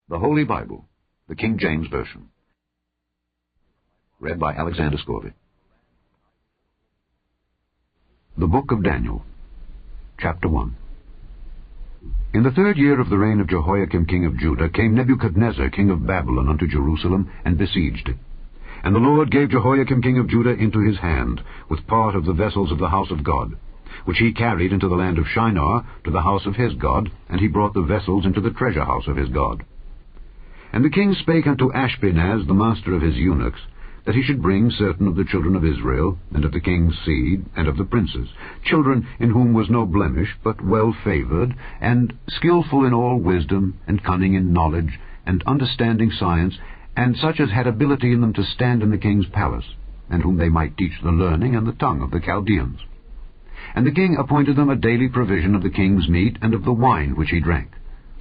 The Holy Bible, the King James Version. Read by Alexander Scorby. The Book of Daniel, Chapter 1. In the 3rd year of the reign of Jehoiakim king of Judah came Nebuchadnezzar king of Babylon unto Jerusalem, and besieged it. And the Lord gave Jehoiakim king of Judah into his hand, with part of the vessels of the house of God, which he carried into the land of Shinar, to the house of his God, and he brought the vessels into the treasure house of his God. And the king spake unto Ashpenaz, the master of his eunuchs, that he should bring certain of the children of Israel, and of the king's seed, and of the princes, children in whom was no blemish, but well-favored, and skillful in all wisdom, and cunning in knowledge, and understanding science, and such as had ability in them to stand in the king's palace, and whom they might teach the learning and the tongue of the Chaldeans. And the king appointed them a daily provision of the king's meat and of the wine which he drank,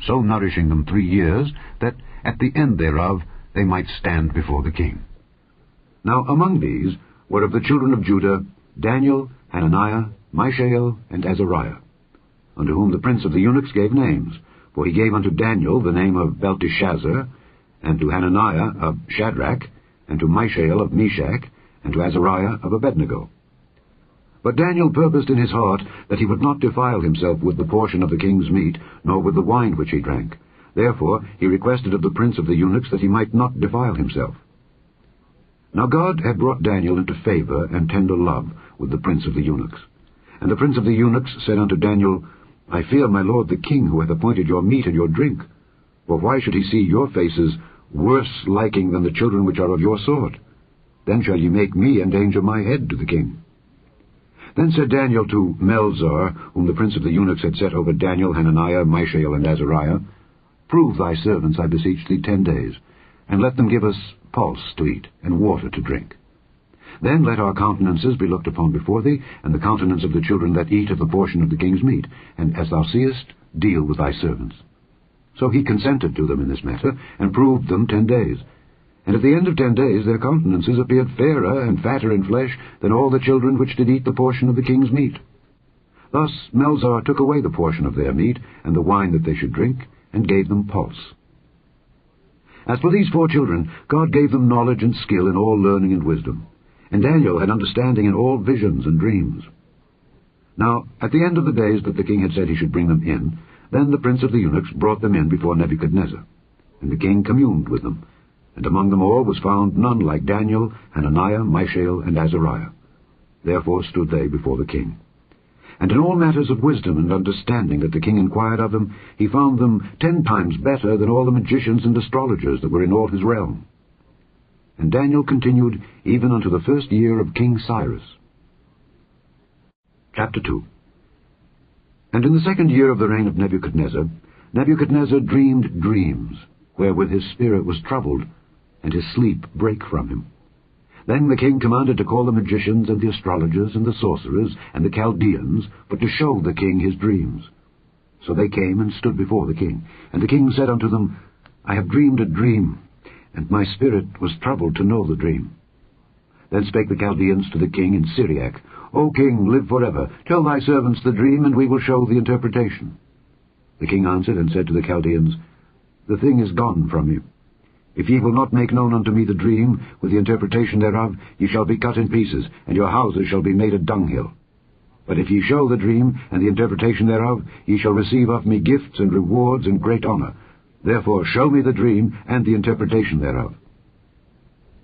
so nourishing them 3 years, that at the end thereof they might stand before the king. Now among these were of the children of Judah Daniel, Hananiah, Mishael, and Azariah, unto whom the prince of the eunuchs gave names. For he gave unto Daniel the name of Belteshazzar, and to Hananiah of Shadrach, and to Mishael of Meshach, and to Azariah of Abednego. But Daniel purposed in his heart that he would not defile himself with the portion of the king's meat, nor with the wine which he drank. Therefore he requested of the prince of the eunuchs that he might not defile himself. Now God had brought Daniel into favor and tender love with the prince of the eunuchs. And the prince of the eunuchs said unto Daniel, I fear my lord the king, who hath appointed your meat and your drink. For why should he see your faces worse liking than the children which are of your sort? Then shall ye make me endanger my head to the king. Then said Daniel to Melzar, whom the prince of the eunuchs had set over Daniel, Hananiah, Mishael, and Azariah, Prove thy servants, I beseech thee, 10 days, and let them give us pulse to eat, and water to drink. Then let our countenances be looked upon before thee, and the countenance of the children that eat of the portion of the king's meat, and as thou seest, deal with thy servants. So he consented to them in this matter, and proved them 10 days. And at the end of 10 days their countenances appeared fairer and fatter in flesh than all the children which did eat the portion of the king's meat. Thus Melzar took away the portion of their meat, and the wine that they should drink, and gave them pulse. As for these 4 children, God gave them knowledge and skill in all learning and wisdom, and Daniel had understanding in all visions and dreams. Now, at the end of the days that the king had said he should bring them in, then the prince of the eunuchs brought them in before Nebuchadnezzar, and the king communed with them, and among them all was found none like Daniel, Hananiah, Mishael, and Azariah. Therefore stood they before the king. And in all matters of wisdom and understanding that the king inquired of them, he found them 10 times better than all the magicians and astrologers that were in all his realm. And Daniel continued even unto the 1st year of King Cyrus. Chapter 2. And in the 2nd year of the reign of Nebuchadnezzar, Nebuchadnezzar dreamed dreams, wherewith his spirit was troubled, and his sleep brake from him. Then the king commanded to call the magicians and the astrologers and the sorcerers and the Chaldeans, for to show the king his dreams. So they came and stood before the king. And the king said unto them, I have dreamed a dream, and my spirit was troubled to know the dream. Then spake the Chaldeans to the king in Syriac, O king, live forever. Tell thy servants the dream, and we will show the interpretation. The king answered and said to the Chaldeans, The thing is gone from you. If ye will not make known unto me the dream, with the interpretation thereof, ye shall be cut in pieces, and your houses shall be made a dunghill. But if ye show the dream, and the interpretation thereof, ye shall receive of me gifts and rewards and great honor. Therefore show me the dream, and the interpretation thereof.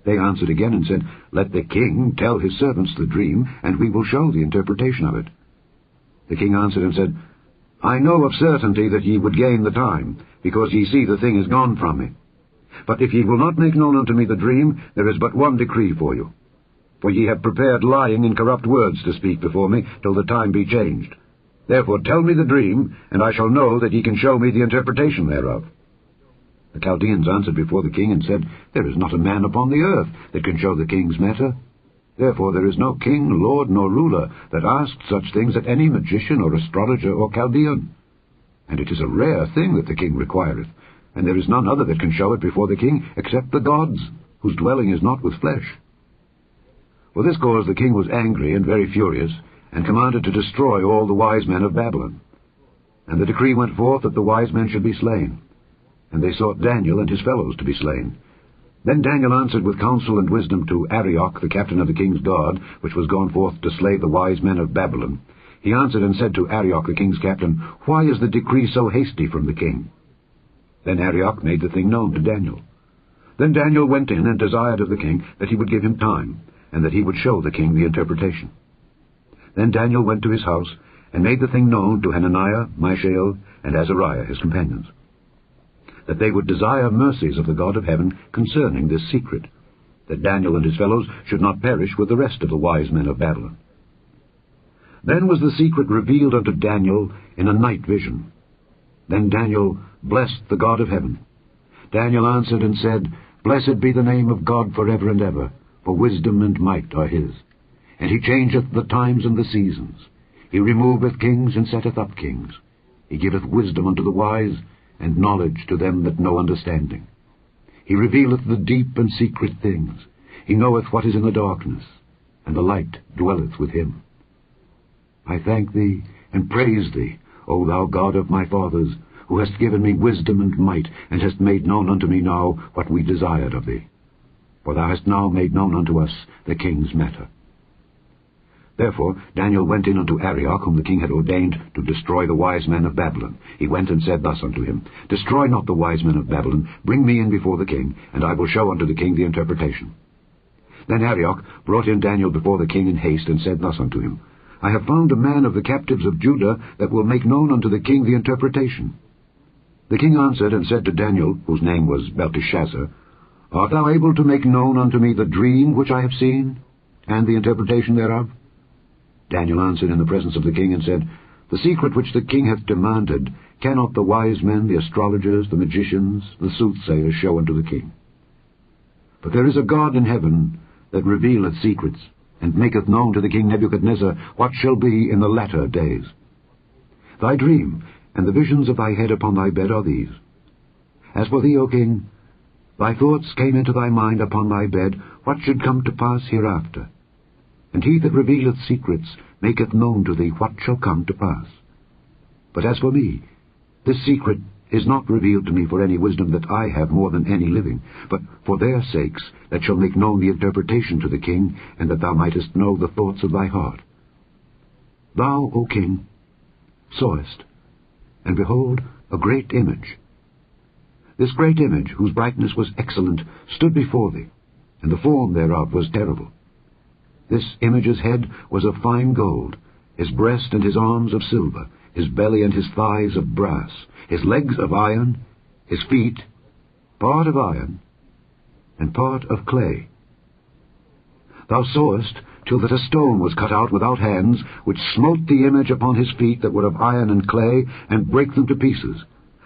They answered again and said, Let the king tell his servants the dream, and we will show the interpretation of it. The king answered and said, I know of certainty that ye would gain the time, because ye see the thing is gone from me. But if ye will not make known unto me the dream, there is but one decree for you. For ye have prepared lying and corrupt words to speak before me, till the time be changed. Therefore tell me the dream, and I shall know that ye can show me the interpretation thereof. The Chaldeans answered before the king, and said, There is not a man upon the earth that can show the king's matter. Therefore there is no king, lord, nor ruler that asked such things at any magician or astrologer or Chaldean. And it is a rare thing that the king requireth, and there is none other that can show it before the king, except the gods, whose dwelling is not with flesh. For this cause the king was angry and very furious, and commanded to destroy all the wise men of Babylon. And the decree went forth that the wise men should be slain. and they sought Daniel and his fellows to be slain. Then Daniel answered with counsel and wisdom to Arioch, the captain of the king's guard, which was gone forth to slay the wise men of Babylon. He answered and said to Arioch, the king's captain, Why is the decree so hasty from the king? Then Arioch made the thing known to Daniel. Then Daniel went in and desired of the king that he would give him time, and that he would show the king the interpretation. Then Daniel went to his house, and made the thing known to Hananiah, Mishael, and Azariah his companions, that they would desire mercies of the God of heaven concerning this secret, that Daniel and his fellows should not perish with the rest of the wise men of Babylon. Then was the secret revealed unto Daniel in a night vision. Then Daniel blessed the God of heaven. Daniel answered and said, Blessed be the name of God forever and ever, for wisdom and might are his. And he changeth the times and the seasons. He removeth kings and setteth up kings. He giveth wisdom unto the wise, and knowledge to them that know understanding. He revealeth the deep and secret things. He knoweth what is in the darkness, and the light dwelleth with him. I thank thee and praise thee, O thou God of my fathers, who hast given me wisdom and might, and hast made known unto me now what we desired of thee. For thou hast now made known unto us the king's matter. Therefore Daniel went in unto Arioch, whom the king had ordained to destroy the wise men of Babylon. He went and said thus unto him, Destroy not the wise men of Babylon, bring me in before the king, and I will show unto the king the interpretation. Then Arioch brought in Daniel before the king in haste, and said thus unto him, I have found a man of the captives of Judah that will make known unto the king the interpretation. The king answered and said to Daniel, whose name was Belteshazzar, Art thou able to make known unto me the dream which I have seen, and the interpretation thereof? Daniel answered in the presence of the king and said, The secret which the king hath demanded cannot the wise men, the astrologers, the magicians, the soothsayers show unto the king. But there is a God in heaven that revealeth secrets, and maketh known to the king Nebuchadnezzar what shall be in the latter days. Thy dream and the visions of thy head upon thy bed are these. As for thee, O king, thy thoughts came into thy mind upon thy bed, what should come to pass hereafter. And he that revealeth secrets maketh known to thee what shall come to pass. But as for me, this secret is not revealed to me for any wisdom that I have more than any living, but for their sakes that shall make known the interpretation to the king, and that thou mightest know the thoughts of thy heart. Thou, O king, sawest, and behold, a great image. This great image, whose brightness was excellent, stood before thee, and the form thereof was terrible. This image's head was of fine gold, his breast and his arms of silver, his belly and his thighs of brass, his legs of iron, his feet, part of iron, and part of clay. Thou sawest till that a stone was cut out without hands, which smote the image upon his feet that were of iron and clay, and brake them to pieces.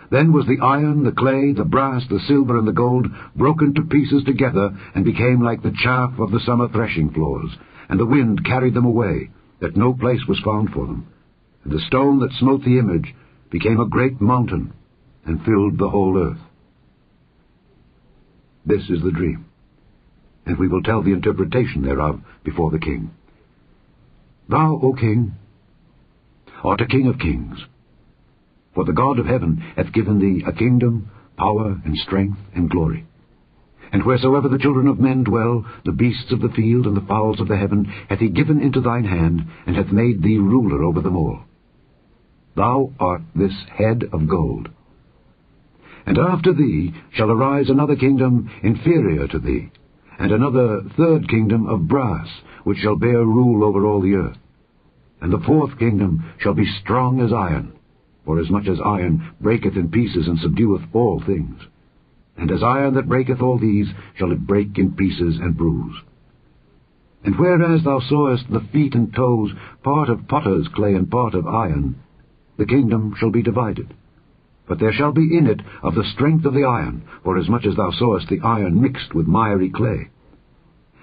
Then was the iron, the clay, the brass, the silver, and the gold broken to pieces together, and became like the chaff of the summer threshing floors. And the wind carried them away, that no place was found for them. And the stone that smote the image became a great mountain, and filled the whole earth. This is the dream, and we will tell the interpretation thereof before the king. Thou, O king, art a king of kings. For the God of heaven hath given thee a kingdom, power, and strength, and glory. And wheresoever the children of men dwell, the beasts of the field and the fowls of the heaven hath he given into thine hand, and hath made thee ruler over them all. Thou art this head of gold. And after thee shall arise another kingdom inferior to thee, and another third kingdom of brass, which shall bear rule over all the earth. And the fourth kingdom shall be strong as iron, forasmuch as iron breaketh in pieces and subdueth all things. And as iron that breaketh all these shall it break in pieces and bruise. And whereas thou sawest the feet and toes, part of potter's clay and part of iron, the kingdom shall be divided. But there shall be in it of the strength of the iron, forasmuch as thou sawest the iron mixed with miry clay.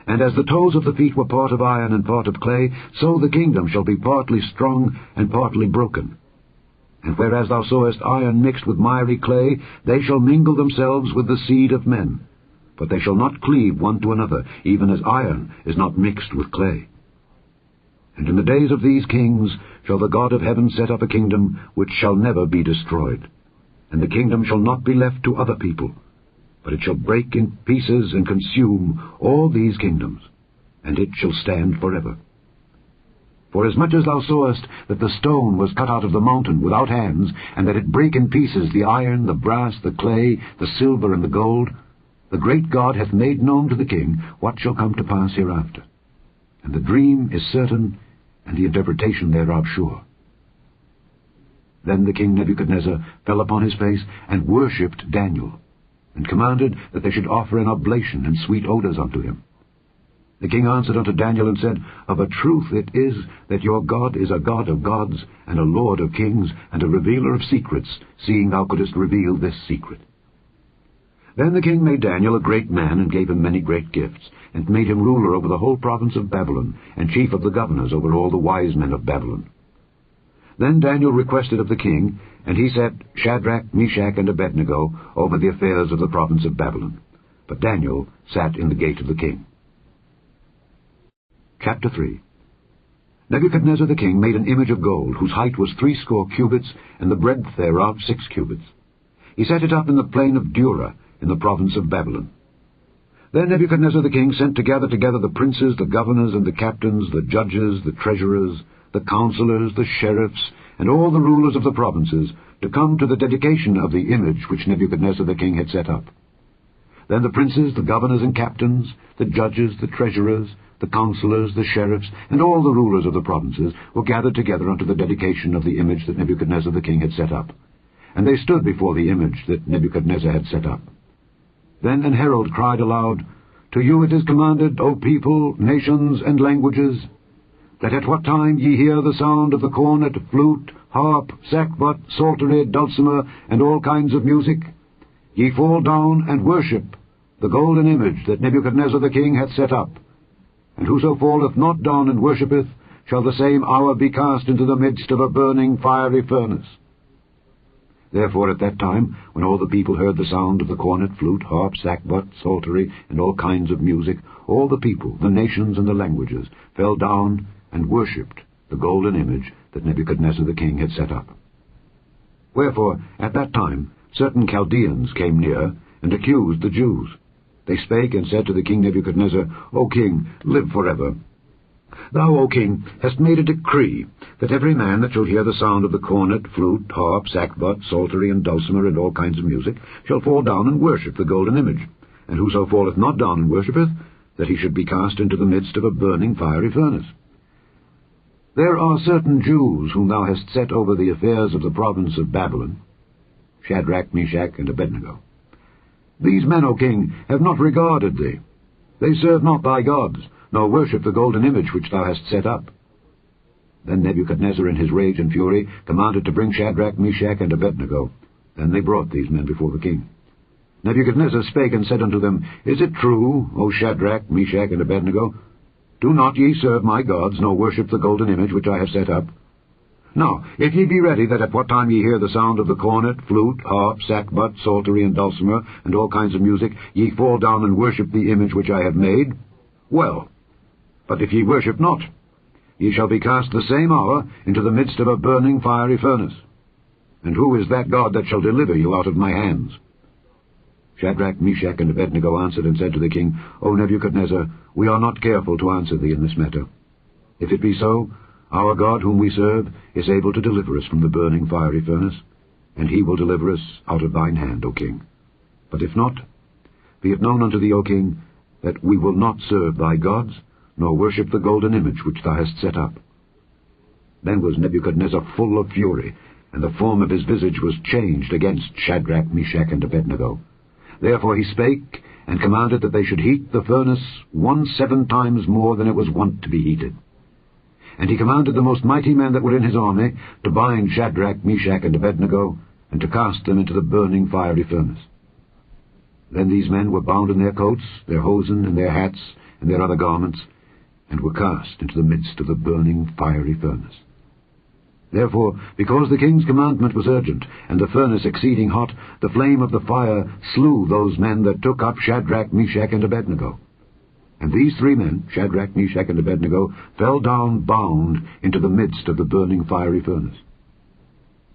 And as the toes of the feet were part of iron and part of clay, so the kingdom shall be partly strong and partly broken. And whereas thou sawest iron mixed with miry clay, they shall mingle themselves with the seed of men. But they shall not cleave one to another, even as iron is not mixed with clay. And in the days of these kings shall the God of heaven set up a kingdom which shall never be destroyed. and the kingdom shall not be left to other people, but it shall break in pieces and consume all these kingdoms, and it shall stand forever. Forasmuch as thou sawest that the stone was cut out of the mountain without hands, and that it brake in pieces the iron, the brass, the clay, the silver, and the gold, the great God hath made known to the king what shall come to pass hereafter. And the dream is certain, and the interpretation thereof sure. Then the king Nebuchadnezzar fell upon his face, and worshipped Daniel, and commanded that they should offer an oblation and sweet odours unto him. The king answered unto Daniel, and said, Of a truth it is that your God is a God of gods, and a Lord of kings, and a revealer of secrets, seeing thou couldest reveal this secret. Then the king made Daniel a great man, and gave him many great gifts, and made him ruler over the whole province of Babylon, and chief of the governors over all the wise men of Babylon. Then Daniel requested of the king, and he set Shadrach, Meshach, and Abednego over the affairs of the province of Babylon. But Daniel sat in the gate of the king. Chapter 3. Nebuchadnezzar the king made an image of gold, whose height was 60 cubits, and the breadth thereof 6 cubits. He set it up in the plain of Dura, in the province of Babylon. Then Nebuchadnezzar the king sent to gather together the princes, the governors, and the captains, the judges, the treasurers, the counselors, the sheriffs, and all the rulers of the provinces, to come to the dedication of the image which Nebuchadnezzar the king had set up. Then the princes, the governors and captains, the judges, the treasurers, the counselors, the sheriffs, and all the rulers of the provinces were gathered together unto the dedication of the image that Nebuchadnezzar the king had set up. And they stood before the image that Nebuchadnezzar had set up. Then an herald cried aloud, To you it is commanded, O people, nations, and languages, that at what time ye hear the sound of the cornet, flute, harp, sackbut, psaltery, dulcimer, and all kinds of music, ye fall down and worship the golden image that Nebuchadnezzar the king hath set up. And whoso falleth not down and worshippeth, shall the same hour be cast into the midst of a burning fiery furnace. Therefore at that time, when all the people heard the sound of the cornet, flute, harp, sackbut, psaltery, and all kinds of music, all the people, the nations, and the languages, fell down and worshipped the golden image that Nebuchadnezzar the king had set up. Wherefore at that time certain Chaldeans came near, and accused the Jews. They spake and said to the king Nebuchadnezzar, O king, live forever. Thou, O king, hast made a decree that every man that shall hear the sound of the cornet, flute, harp, sackbut, psaltery, and dulcimer, and all kinds of music, shall fall down and worship the golden image. And whoso falleth not down and worshippeth, that he should be cast into the midst of a burning fiery furnace. There are certain Jews whom thou hast set over the affairs of the province of Babylon, Shadrach, Meshach, and Abednego. These men, O king, have not regarded thee. They serve not thy gods, nor worship the golden image which thou hast set up. Then Nebuchadnezzar in his rage and fury commanded to bring Shadrach, Meshach, and Abednego. Then they brought these men before the king. Nebuchadnezzar spake and said unto them, Is it true, O Shadrach, Meshach, and Abednego? Do not ye serve my gods, nor worship the golden image which I have set up? Now, if ye be ready that at what time ye hear the sound of the cornet, flute, harp, sackbut, psaltery, and dulcimer, and all kinds of music, ye fall down and worship the image which I have made, well. But if ye worship not, ye shall be cast the same hour into the midst of a burning fiery furnace. And who is that God that shall deliver you out of my hands? Shadrach, Meshach, and Abednego answered and said to the king, O Nebuchadnezzar, we are not careful to answer thee in this matter. If it be so, our God whom we serve is able to deliver us from the burning fiery furnace, and he will deliver us out of thine hand, O king. But if not, be it known unto thee, O king, that we will not serve thy gods, nor worship the golden image which thou hast set up. Then was Nebuchadnezzar full of fury, and the form of his visage was changed against Shadrach, Meshach, and Abednego. Therefore he spake, and commanded that they should heat the furnace 17 times more than it was wont to be heated. And he commanded the most mighty men that were in his army to bind Shadrach, Meshach, and Abednego, and to cast them into the burning fiery furnace. Then these men were bound in their coats, their hosen, and their hats, and their other garments, and were cast into the midst of the burning fiery furnace. Therefore, because the king's commandment was urgent, and the furnace exceeding hot, the flame of the fire slew those men that took up Shadrach, Meshach, and Abednego. And these 3 men, Shadrach, Meshach, and Abednego, fell down bound into the midst of the burning fiery furnace.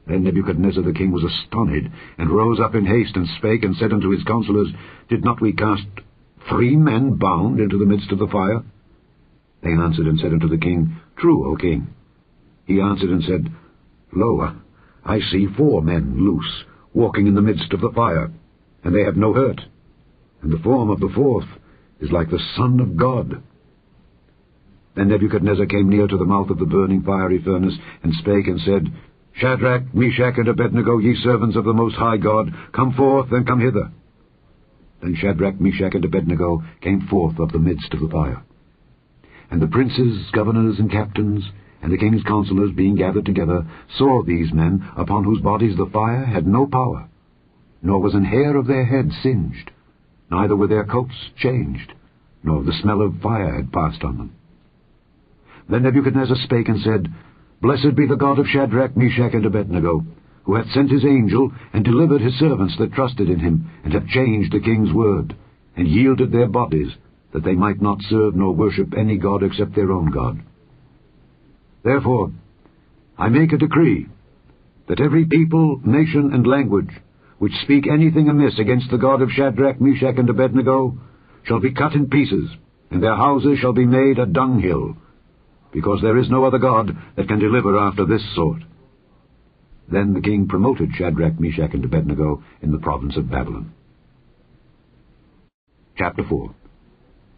Then Nebuchadnezzar the king was astonished, and rose up in haste, and spake, and said unto his counselors, Did not we cast 3 men bound into the midst of the fire? They answered and said unto the king, True, O king. He answered and said, Lo, I see 4 men loose, walking in the midst of the fire, and they have no hurt, and the form of the 4th is like the Son of God. Then Nebuchadnezzar came near to the mouth of the burning fiery furnace, and spake and said, Shadrach, Meshach, and Abednego, ye servants of the Most High God, come forth and come hither. Then Shadrach, Meshach, and Abednego came forth of the midst of the fire. And the princes, governors, and captains, and the king's counselors, being gathered together, saw these men, upon whose bodies the fire had no power, nor was an hair of their head singed, neither were their coats changed, nor the smell of fire had passed on them. Then Nebuchadnezzar spake and said, Blessed be the God of Shadrach, Meshach, and Abednego, who hath sent his angel, and delivered his servants that trusted in him, and have changed the king's word, and yielded their bodies, that they might not serve nor worship any god except their own God. Therefore I make a decree, that every people, nation, and language, which speak anything amiss against the God of Shadrach, Meshach, and Abednego, shall be cut in pieces, and their houses shall be made a dunghill, because there is no other God that can deliver after this sort. Then the king promoted Shadrach, Meshach, and Abednego in the province of Babylon. Chapter 4.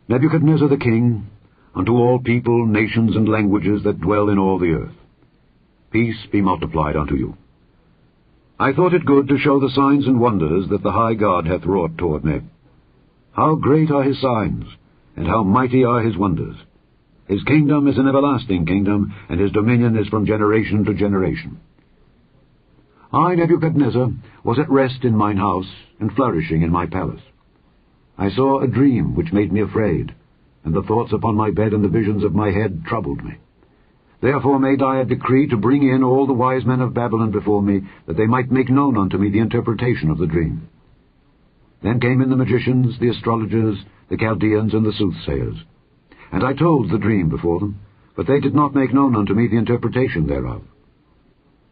Nebuchadnezzar the king, unto all people, nations, and languages that dwell in all the earth. Peace be multiplied unto you. I thought it good to show the signs and wonders that the high God hath wrought toward me. How great are his signs, and how mighty are his wonders! His kingdom is an everlasting kingdom, and his dominion is from generation to generation. I, Nebuchadnezzar, was at rest in mine house, and flourishing in my palace. I saw a dream which made me afraid, and the thoughts upon my bed and the visions of my head troubled me. Therefore made I a decree to bring in all the wise men of Babylon before me, that they might make known unto me the interpretation of the dream. Then came in the magicians, the astrologers, the Chaldeans, and the soothsayers. And I told the dream before them, but they did not make known unto me the interpretation thereof.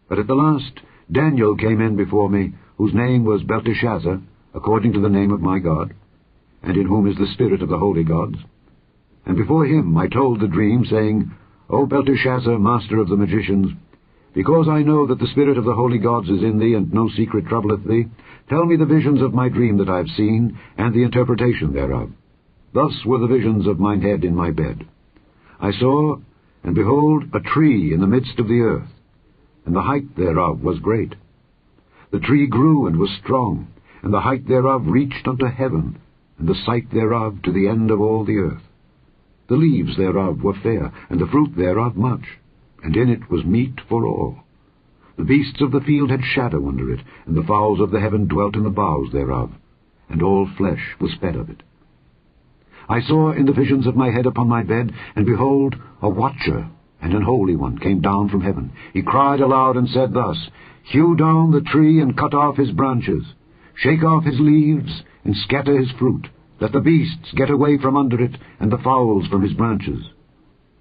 But at the last Daniel came in before me, whose name was Belteshazzar, according to the name of my God, and in whom is the spirit of the holy gods. And before him I told the dream, saying, O Belteshazzar, master of the magicians, because I know that the spirit of the holy gods is in thee, and no secret troubleth thee, tell me the visions of my dream that I have seen, and the interpretation thereof. Thus were the visions of mine head in my bed. I saw, and behold, a tree in the midst of the earth, and the height thereof was great. The tree grew and was strong, and the height thereof reached unto heaven, and the sight thereof to the end of all the earth. The leaves thereof were fair, and the fruit thereof much, and in it was meat for all. The beasts of the field had shadow under it, and the fowls of the heaven dwelt in the boughs thereof, and all flesh was fed of it. I saw in the visions of my head upon my bed, and behold, a watcher and an holy one came down from heaven. He cried aloud and said thus, Hew down the tree and cut off his branches, shake off his leaves and scatter his fruit, that the beasts get away from under it, and the fowls from his branches.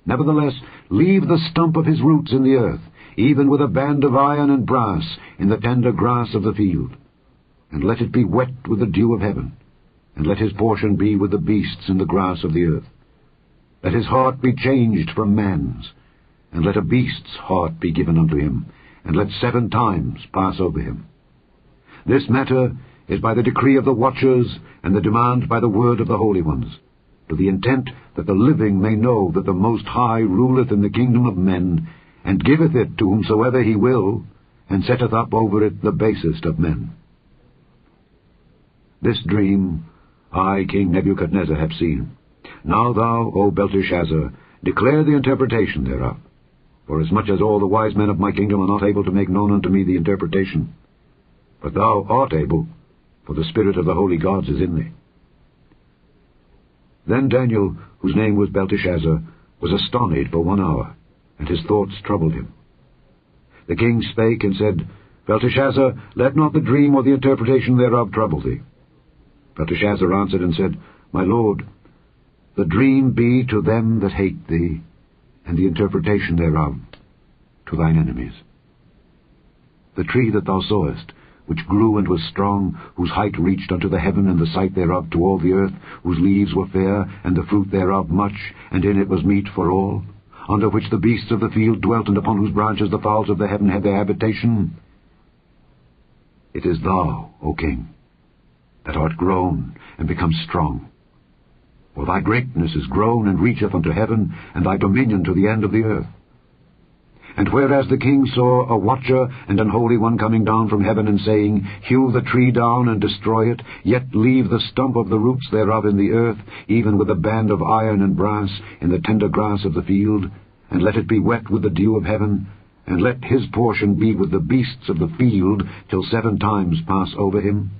Nevertheless, leave the stump of his roots in the earth, even with a band of iron and brass in the tender grass of the field. And let it be wet with the dew of heaven, and let his portion be with the beasts in the grass of the earth. Let his heart be changed from man's, and let a beast's heart be given unto him, and let 7 times pass over him. This matter is by the decree of the watchers, and the demand by the word of the holy ones, to the intent that the living may know that the Most High ruleth in the kingdom of men, and giveth it to whomsoever he will, and setteth up over it the basest of men. This dream I, King Nebuchadnezzar, have seen. Now thou, O Belteshazzar, declare the interpretation thereof, forasmuch as all the wise men of my kingdom are not able to make known unto me the interpretation. But thou art able, for the spirit of the holy gods is in thee. Then Daniel, whose name was Belteshazzar, was astonished for 1 hour, and his thoughts troubled him. The king spake and said, Belteshazzar, let not the dream or the interpretation thereof trouble thee. Belteshazzar answered and said, My lord, the dream be to them that hate thee, and the interpretation thereof to thine enemies. the tree that thou sawest, which grew and was strong, whose height reached unto the heaven, and the sight thereof to all the earth, whose leaves were fair, and the fruit thereof much, and in it was meat for all, under which the beasts of the field dwelt, and upon whose branches the fowls of the heaven had their habitation. It is thou, O king, that art grown and become strong. For thy greatness is grown and reacheth unto heaven, and thy dominion to the end of the earth. And whereas the king saw a watcher and an holy one coming down from heaven, and saying, Hew the tree down and destroy it, yet leave the stump of the roots thereof in the earth, even with a band of iron and brass, in the tender grass of the field, and let it be wet with the dew of heaven, and let his portion be with the beasts of the field, till 7 times pass over him.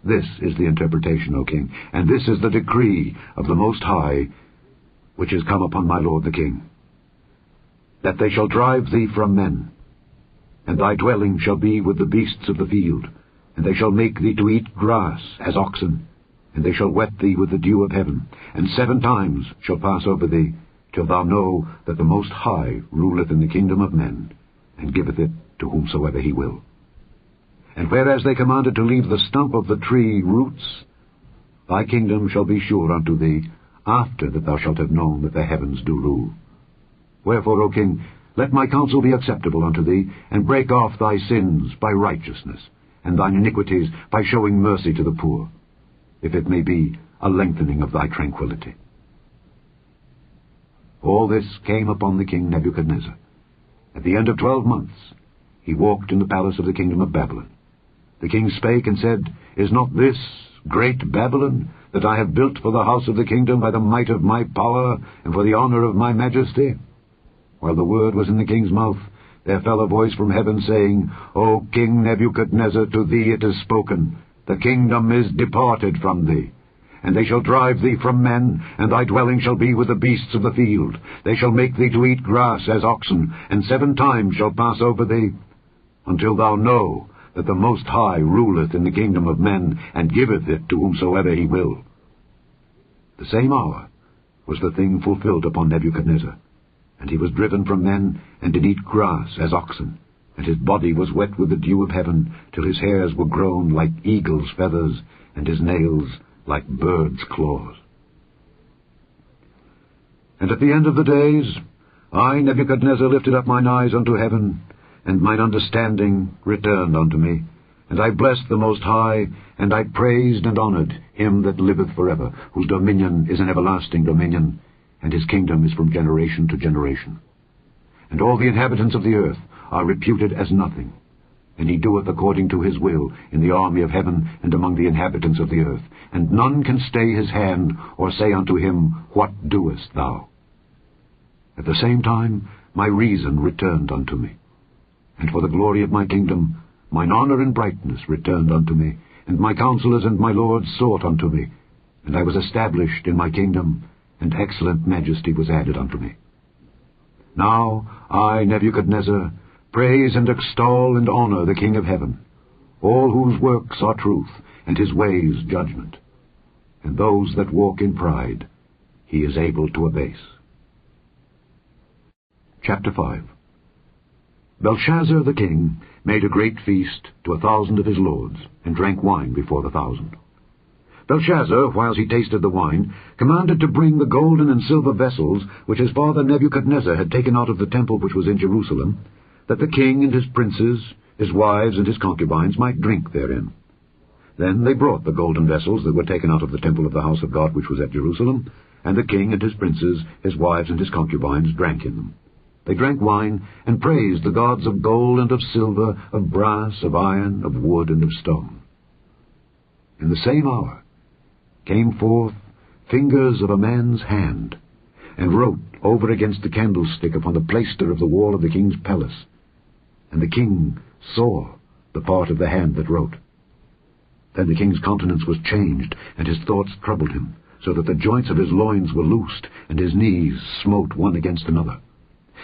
This is the interpretation, O king, and this is the decree of the Most High, which is come upon my lord the king, that they shall drive thee from men, and thy dwelling shall be with the beasts of the field, and they shall make thee to eat grass as oxen, and they shall wet thee with the dew of heaven, and 7 times shall pass over thee, till thou know that the Most High ruleth in the kingdom of men, and giveth it to whomsoever he will. And whereas they commanded to leave the stump of the tree roots, thy kingdom shall be sure unto thee, after that thou shalt have known that the heavens do rule. Wherefore, O king, let my counsel be acceptable unto thee, and break off thy sins by righteousness, and thine iniquities by showing mercy to the poor, if it may be a lengthening of thy tranquillity. All this came upon the king Nebuchadnezzar. At the end of 12 months he walked in the palace of the kingdom of Babylon. The king spake and said, Is not this great Babylon, that I have built for the house of the kingdom by the might of my power, and for the honor of my majesty? While the word was in the king's mouth, there fell a voice from heaven, saying, O King Nebuchadnezzar, to thee it is spoken, the kingdom is departed from thee. And they shall drive thee from men, and thy dwelling shall be with the beasts of the field. They shall make thee to eat grass as oxen, and 7 times shall pass over thee, until thou know that the Most High ruleth in the kingdom of men, and giveth it to whomsoever he will. The same hour was the thing fulfilled upon Nebuchadnezzar, and he was driven from men, and did eat grass as oxen, and his body was wet with the dew of heaven, till his hairs were grown like eagle's feathers, and his nails like birds' claws. And at the end of the days, I, Nebuchadnezzar, lifted up mine eyes unto heaven, and mine understanding returned unto me, and I blessed the Most High, and I praised and honored him that liveth forever, whose dominion is an everlasting dominion, and his kingdom is from generation to generation. And all the inhabitants of the earth are reputed as nothing, and he doeth according to his will in the army of heaven and among the inhabitants of the earth, and none can stay his hand, or say unto him, What doest thou? At the same time my reason returned unto me, and for the glory of my kingdom mine honor and brightness returned unto me, and my counselors and my lords sought unto me, and I was established in my kingdom, and excellent majesty was added unto me. Now I, Nebuchadnezzar, praise and extol and honor the King of heaven, all whose works are truth, and his ways judgment. And those that walk in pride he is able to abase. Chapter 5. Belshazzar the king made a great feast to 1,000 of his lords, and drank wine before the 1,000. Belshazzar, whiles he tasted the wine, commanded to bring the golden and silver vessels which his father Nebuchadnezzar had taken out of the temple which was in Jerusalem, that the king and his princes, his wives and his concubines, might drink therein. Then they brought the golden vessels that were taken out of the temple of the house of God which was at Jerusalem, and the king and his princes, his wives and his concubines, drank in them. They drank wine, and praised the gods of gold and of silver, of brass, of iron, of wood, and of stone. In the same hour came forth fingers of a man's hand, and wrote over against the candlestick upon the plaister of the wall of the king's palace. And the king saw the part of the hand that wrote. Then the king's countenance was changed, and his thoughts troubled him, so that the joints of his loins were loosed, and his knees smote one against another.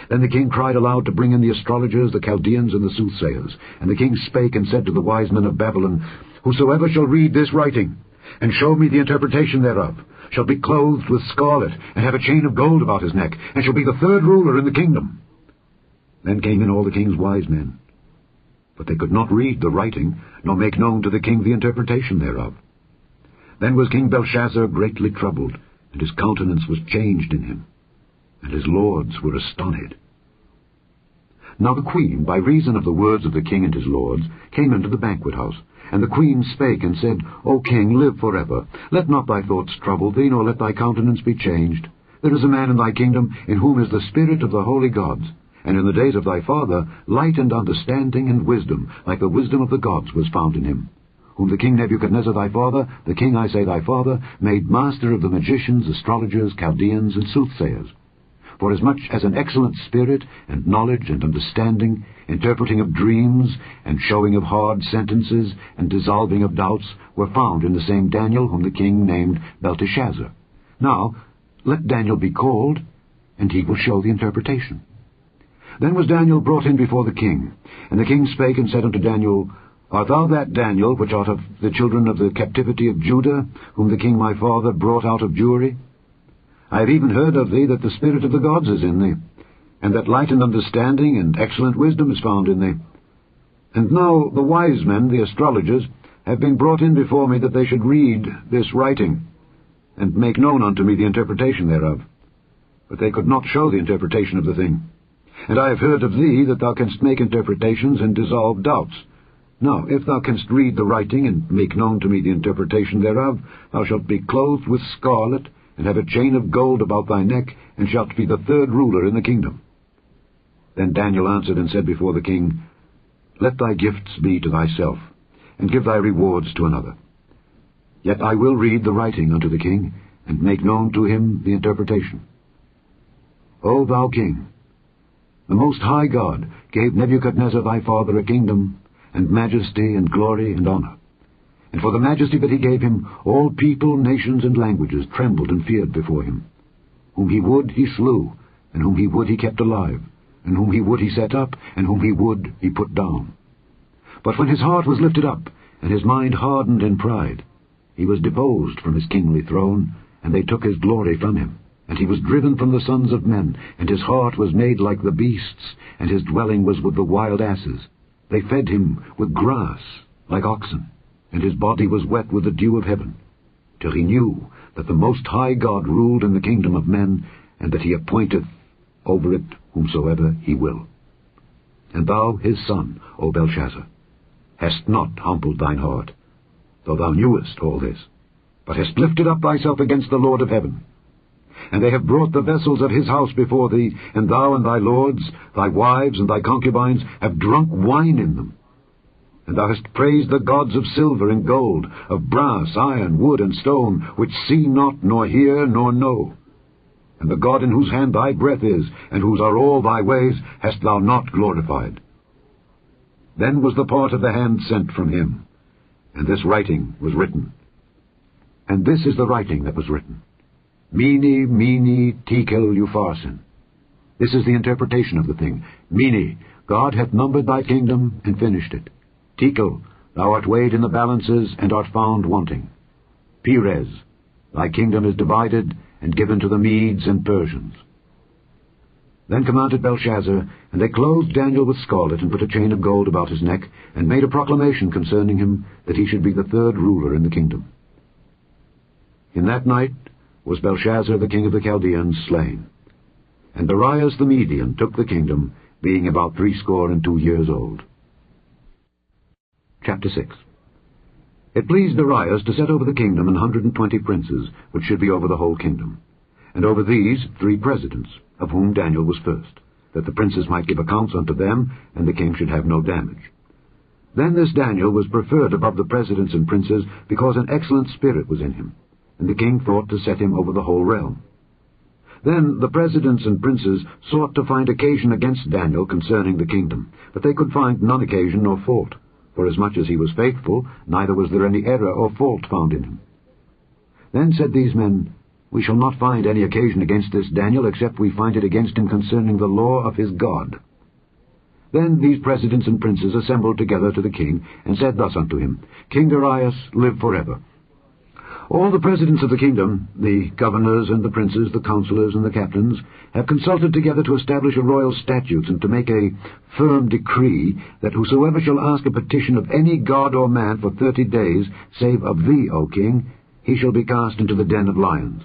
Then the king cried aloud to bring in the astrologers, the Chaldeans, and the soothsayers. And the king spake and said to the wise men of Babylon, Whosoever shall read this writing, and show me the interpretation thereof, shall be clothed with scarlet, and have a chain of gold about his neck, and shall be the 3rd ruler in the kingdom. Then came in all the king's wise men, but they could not read the writing, nor make known to the king the interpretation thereof. Then was King Belshazzar greatly troubled, and his countenance was changed in him, and his lords were astonished. Now the queen, by reason of the words of the king and his lords, came into the banquet house. And the queen spake and said, O king, live forever. Let not thy thoughts trouble thee, nor let thy countenance be changed. There is a man in thy kingdom, in whom is the spirit of the holy gods. And in the days of thy father, light and understanding and wisdom, like the wisdom of the gods, was found in him. Whom the king Nebuchadnezzar thy father, the king, I say, thy father, made master of the magicians, astrologers, Chaldeans, and soothsayers. Forasmuch as an excellent spirit, and knowledge, and understanding, interpreting of dreams, and showing of hard sentences, and dissolving of doubts, were found in the same Daniel, whom the king named Belteshazzar. Now let Daniel be called, and he will show the interpretation. Then was Daniel brought in before the king. And the king spake and said unto Daniel, Art thou that Daniel, which art of the children of the captivity of Judah, whom the king my father brought out of Jewry? I have even heard of thee that the spirit of the gods is in thee, and that light and understanding and excellent wisdom is found in thee. And now the wise men, the astrologers, have been brought in before me that they should read this writing, and make known unto me the interpretation thereof. But they could not show the interpretation of the thing. And I have heard of thee that thou canst make interpretations and dissolve doubts. Now, if thou canst read the writing and make known to me the interpretation thereof, thou shalt be clothed with scarlet, and have a chain of gold about thy neck, and shalt be the third ruler in the kingdom. Then Daniel answered and said before the king, Let thy gifts be to thyself, and give thy rewards to another. Yet I will read the writing unto the king, and make known to him the interpretation. O thou king, the Most High God gave Nebuchadnezzar thy father a kingdom, and majesty, and glory, and honor. And for the majesty that he gave him, all people, nations, and languages trembled and feared before him. Whom he would, he slew, and whom he would, he kept alive, and whom he would, he set up, and whom he would, he put down. But when his heart was lifted up, and his mind hardened in pride, he was deposed from his kingly throne, and they took his glory from him. And he was driven from the sons of men, and his heart was made like the beasts, and his dwelling was with the wild asses. They fed him with grass, like oxen, and his body was wet with the dew of heaven, till he knew that the Most High God ruled in the kingdom of men, and that he appointeth over it whomsoever he will. And thou, his son, O Belshazzar, hast not humbled thine heart, though thou knewest all this, but hast lifted up thyself against the Lord of heaven. And they have brought the vessels of his house before thee, and thou and thy lords, thy wives and thy concubines, have drunk wine in them. And thou hast praised the gods of silver and gold, of brass, iron, wood, and stone, which see not, nor hear, nor know. And the God in whose hand thy breath is, and whose are all thy ways, hast thou not glorified. Then was the part of the hand sent from him, and this writing was written. And this is the writing that was written. Mene, mene, tekel, upharsin. This is the interpretation of the thing. Mene, God hath numbered thy kingdom, and finished it. Tekel, thou art weighed in the balances, and art found wanting. Perez, thy kingdom is divided, and given to the Medes and Persians. Then commanded Belshazzar, and they clothed Daniel with scarlet, and put a chain of gold about his neck, and made a proclamation concerning him, that he should be the third ruler in the kingdom. In that night was Belshazzar the king of the Chaldeans slain, and Darius the Median took the kingdom, being about 62 years old. Chapter 6. It pleased Darius to set over the kingdom 120 princes, which should be over the whole kingdom, and over these 3 presidents, of whom Daniel was first, that the princes might give accounts unto them, and the king should have no damage. Then this Daniel was preferred above the presidents and princes, because an excellent spirit was in him, and the king thought to set him over the whole realm. Then the presidents and princes sought to find occasion against Daniel concerning the kingdom, but they could find none occasion nor fault, for as much as he was faithful, neither was there any error or fault found in him. Then said these men, We shall not find any occasion against this Daniel, except we find it against him concerning the law of his God. Then these presidents and princes assembled together to the king, and said thus unto him, King Darius, live forever. All the presidents of the kingdom, the governors and the princes, the counselors and the captains, have consulted together to establish a royal statute and to make a firm decree that whosoever shall ask a petition of any god or man for 30 days, save of thee, O king, he shall be cast into the den of lions.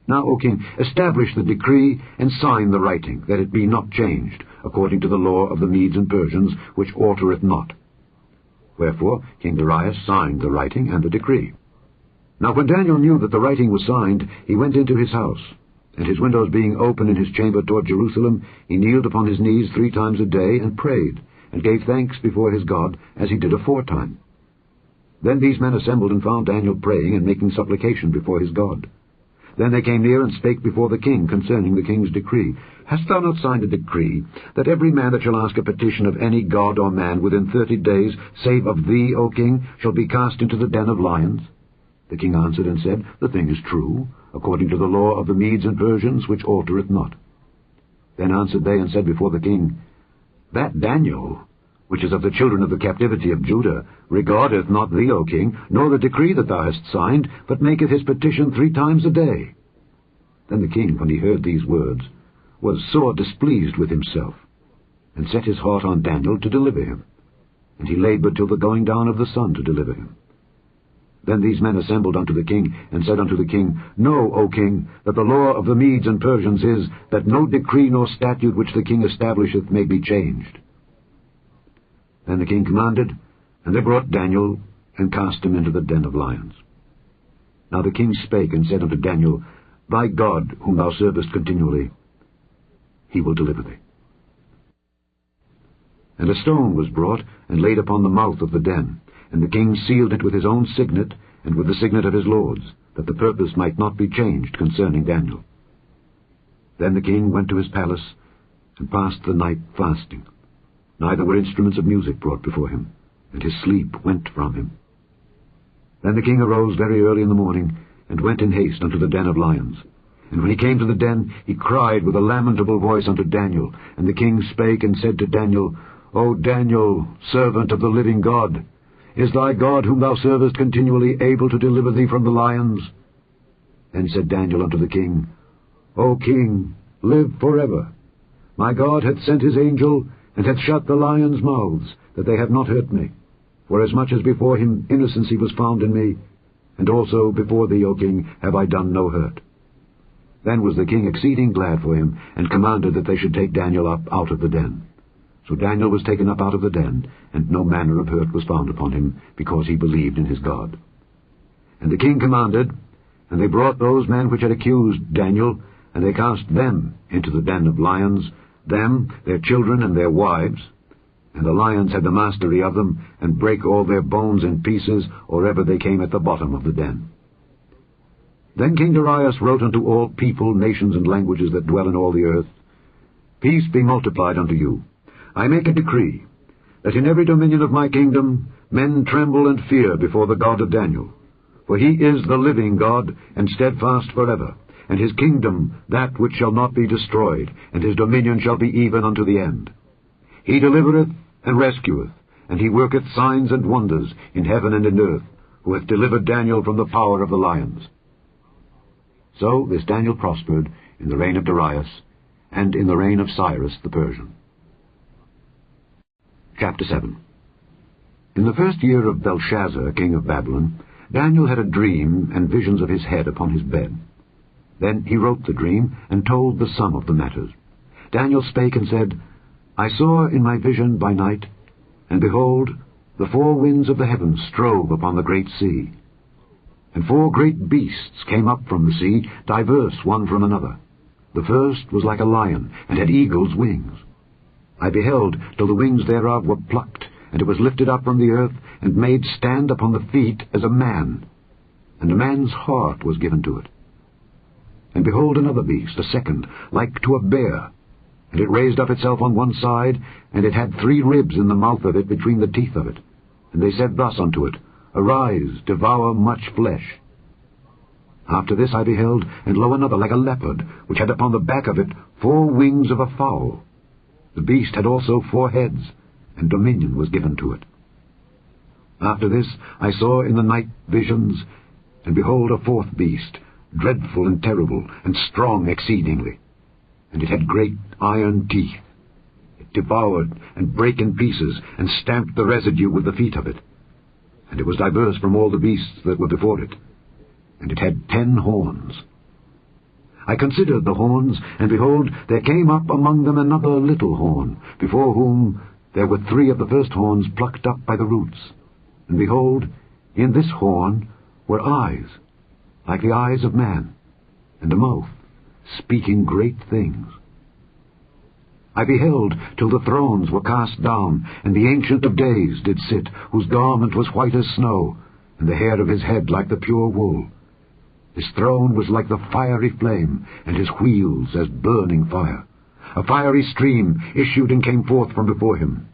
Now, O king, establish the decree and sign the writing, that it be not changed, according to the law of the Medes and Persians, which altereth not. Wherefore King Darius signed the writing and the decree. Now when Daniel knew that the writing was signed, he went into his house, and his windows being open in his chamber toward Jerusalem, he kneeled upon his knees 3 times a day, and prayed, and gave thanks before his God, as he did aforetime. Then these men assembled, and found Daniel praying and making supplication before his God. Then they came near and spake before the king concerning the king's decree. Hast thou not signed a decree, that every man that shall ask a petition of any god or man within 30 days, save of thee, O king, shall be cast into the den of lions? The king answered and said, The thing is true, according to the law of the Medes and Persians, which altereth not. Then answered they and said before the king, That Daniel, which is of the children of the captivity of Judah, regardeth not thee, O king, nor the decree that thou hast signed, but maketh his petition 3 times a day. Then the king, when he heard these words, was sore displeased with himself, and set his heart on Daniel to deliver him. And he labored till the going down of the sun to deliver him. Then these men assembled unto the king, and said unto the king, Know, O king, that the law of the Medes and Persians is, that no decree nor statute which the king establisheth may be changed. Then the king commanded, and they brought Daniel, and cast him into the den of lions. Now the king spake, and said unto Daniel, Thy God, whom thou servest continually, he will deliver thee. And a stone was brought, and laid upon the mouth of the den, and the king sealed it with his own signet, and with the signet of his lords, that the purpose might not be changed concerning Daniel. Then the king went to his palace, and passed the night fasting. Neither were instruments of music brought before him, and his sleep went from him. Then the king arose very early in the morning, and went in haste unto the den of lions. And when he came to the den, he cried with a lamentable voice unto Daniel. And the king spake and said to Daniel, O Daniel, servant of the living God, is thy God whom thou servest continually able to deliver thee from the lions? Then said Daniel unto the king, O king, live forever. My God hath sent his angel, and hath shut the lions' mouths, that they have not hurt me. Forasmuch as before him innocency was found in me, and also before thee, O king, have I done no hurt. Then was the king exceeding glad for him, and commanded that they should take Daniel up out of the den. So Daniel was taken up out of the den, and no manner of hurt was found upon him, because he believed in his God. And the king commanded, and they brought those men which had accused Daniel, and they cast them into the den of lions, them, their children, and their wives. And the lions had the mastery of them, and brake all their bones in pieces, or ever they came at the bottom of the den. Then King Darius wrote unto all people, nations, and languages that dwell in all the earth, Peace be multiplied unto you. I make a decree, that in every dominion of my kingdom men tremble and fear before the God of Daniel. For he is the living God, and steadfast forever, and his kingdom that which shall not be destroyed, and his dominion shall be even unto the end. He delivereth and rescueth, and he worketh signs and wonders in heaven and in earth, who hath delivered Daniel from the power of the lions. So this Daniel prospered in the reign of Darius, and in the reign of Cyrus the Persian. Chapter 7. In the first year of Belshazzar, king of Babylon, Daniel had a dream and visions of his head upon his bed. Then he wrote the dream, and told the sum of the matters. Daniel spake and said, I saw in my vision by night, and behold, the 4 winds of the heavens strove upon the great sea. And 4 great beasts came up from the sea, diverse one from another. The first was like a lion, and had eagle's wings. I beheld till the wings thereof were plucked, and it was lifted up from the earth, and made stand upon the feet as a man, and a man's heart was given to it. And behold another beast, a second, like to a bear, and it raised up itself on one side, and it had 3 ribs in the mouth of it between the teeth of it. And they said thus unto it, Arise, devour much flesh. After this I beheld, and lo, another like a leopard, which had upon the back of it 4 wings of a fowl. The beast had also 4 heads, and dominion was given to it. After this I saw in the night visions, And behold, a fourth beast, dreadful and terrible, and strong exceedingly. And it had great iron teeth. It devoured, and brake in pieces, and stamped the residue with the feet of it. And it was diverse from all the beasts that were before it. And it had 10 horns. I considered the horns, and behold, there came up among them another little horn, before whom there were 3 of the first horns plucked up by the roots. And behold, in this horn were eyes, like the eyes of man, and a mouth, speaking great things. I beheld till the thrones were cast down, and the Ancient of Days did sit, whose garment was white as snow, and the hair of his head like the pure wool. His throne was like the fiery flame, and his wheels as burning fire. A fiery stream issued and came forth from before him.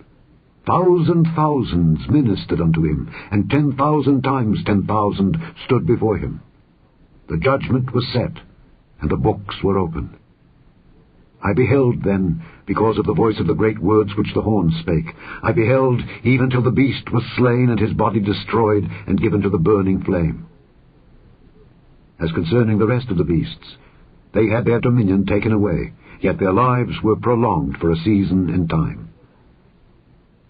1,000 ministered unto him, and 10,000 times 10,000 stood before him. The judgment was set, and the books were opened. I beheld then, because of the voice of the great words which the horn spake, I beheld even till the beast was slain, and his body destroyed, and given to the burning flame. As concerning the rest of the beasts, they had their dominion taken away, yet their lives were prolonged for a season and time.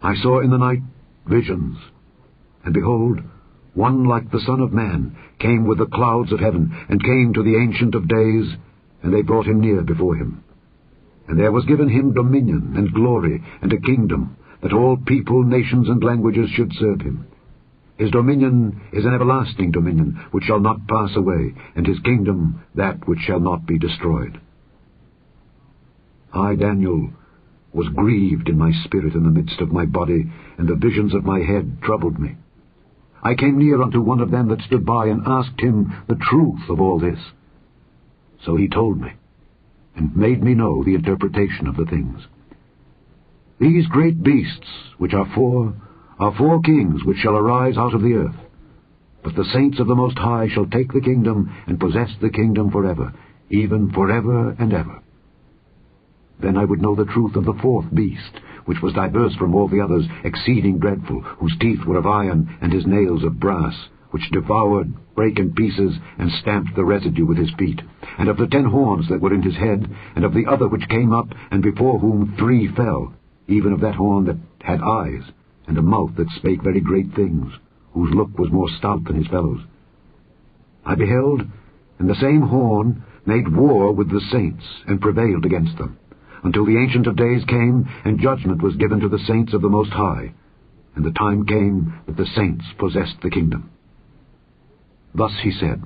I saw in the night visions, and behold, one like the Son of Man came with the clouds of heaven, and came to the Ancient of Days, and they brought him near before him. And there was given him dominion and glory and a kingdom, that all people, nations, and languages should serve him. His dominion is an everlasting dominion, which shall not pass away, and his kingdom that which shall not be destroyed. I, Daniel, was grieved in my spirit in the midst of my body, and the visions of my head troubled me. I came near unto one of them that stood by, and asked him the truth of all this. So he told me, and made me know the interpretation of the things. These great beasts, which are 4 kings which shall arise out of the earth. But the saints of the Most High shall take the kingdom, and possess the kingdom forever, even forever and ever. Then I would know the truth of the 4th beast, which was diverse from all the others, exceeding dreadful, whose teeth were of iron, and his nails of brass, which devoured, brake in pieces, and stamped the residue with his feet, and of the 10 horns that were in his head, and of the other which came up, and before whom 3 fell, even of that horn that had eyes, and a mouth that spake very great things, whose look was more stout than his fellows. I beheld, and the same horn made war with the saints, and prevailed against them, until the Ancient of Days came, and judgment was given to the saints of the Most High, and the time came that the saints possessed the kingdom. Thus he said,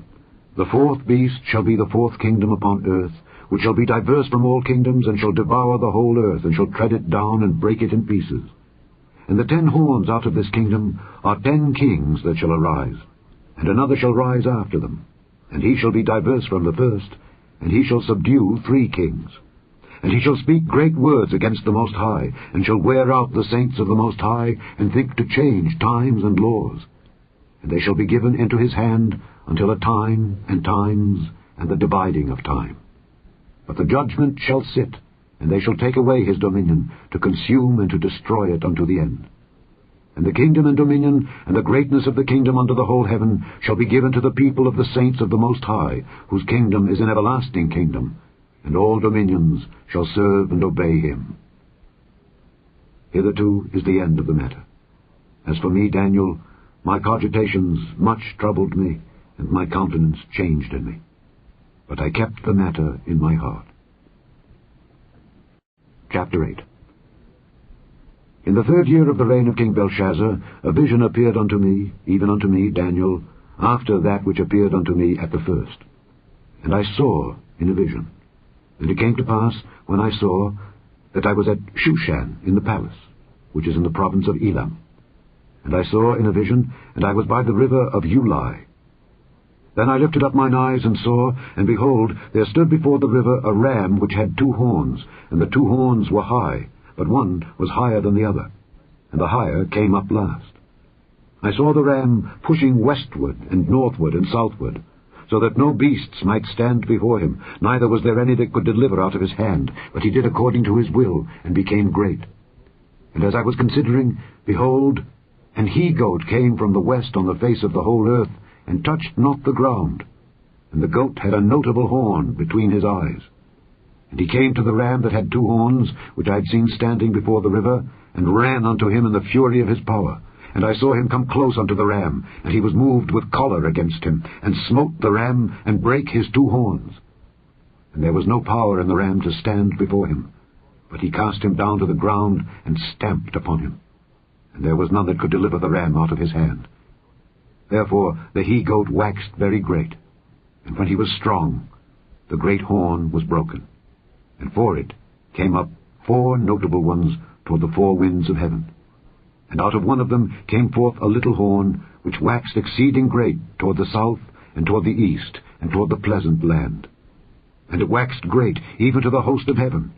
The 4th beast shall be the 4th kingdom upon earth, which shall be diverse from all kingdoms, and shall devour the whole earth, and shall tread it down, and break it in pieces. And the 10 horns out of this kingdom are 10 kings that shall arise, and another shall rise after them, and he shall be diverse from the first, and he shall subdue 3 kings. And he shall speak great words against the Most High, and shall wear out the saints of the Most High, and think to change times and laws. And they shall be given into his hand until a time and times, and the dividing of time. But the judgment shall sit, and they shall take away his dominion, to consume and to destroy it unto the end. And the kingdom and dominion, and the greatness of the kingdom under the whole heaven, shall be given to the people of the saints of the Most High, whose kingdom is an everlasting kingdom, and all dominions shall serve and obey him. Hitherto is the end of the matter. As for me, Daniel, my cogitations much troubled me, and my countenance changed in me. But I kept the matter in my heart. Chapter 8. In the 3rd year of the reign of King Belshazzar, a vision appeared unto me, even unto me, Daniel, after that which appeared unto me at the first. And I saw in a vision. And it came to pass, when I saw, that I was at Shushan in the palace, which is in the province of Elam. And I saw in a vision, and I was by the river of Ulai. Then I lifted up mine eyes and saw, and behold, there stood before the river a ram which had 2 horns, and the 2 horns were high, but one was higher than the other, and the higher came up last. I saw the ram pushing westward and northward and southward, so that no beasts might stand before him, neither was there any that could deliver out of his hand, but he did according to his will, and became great. And as I was considering, behold, an he-goat came from the west on the face of the whole earth, and touched not the ground. And the goat had a notable horn between his eyes. And he came to the ram that had 2 horns, which I had seen standing before the river, and ran unto him in the fury of his power. And I saw him come close unto the ram, and he was moved with choler against him, and smote the ram, and brake his 2 horns. And there was no power in the ram to stand before him, but he cast him down to the ground, and stamped upon him. And there was none that could deliver the ram out of his hand. Therefore the he-goat waxed very great, and when he was strong, the great horn was broken. And for it came up 4 notable ones toward the 4 winds of heaven. And out of one of them came forth a little horn, which waxed exceeding great toward the south, and toward the east, and toward the pleasant land. And it waxed great even to the host of heaven.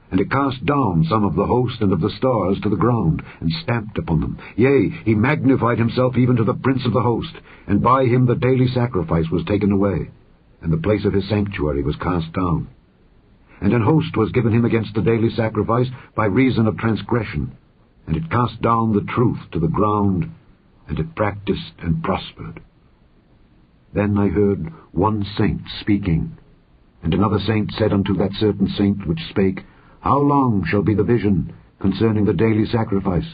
And it cast down some of the host and of the stars to the ground, and stamped upon them. Yea, he magnified himself even to the prince of the host, and by him the daily sacrifice was taken away, and the place of his sanctuary was cast down. And an host was given him against the daily sacrifice by reason of transgression, and it cast down the truth to the ground, and it practiced and prospered. Then I heard one saint speaking, and another saint said unto that certain saint which spake, How long shall be the vision concerning the daily sacrifice,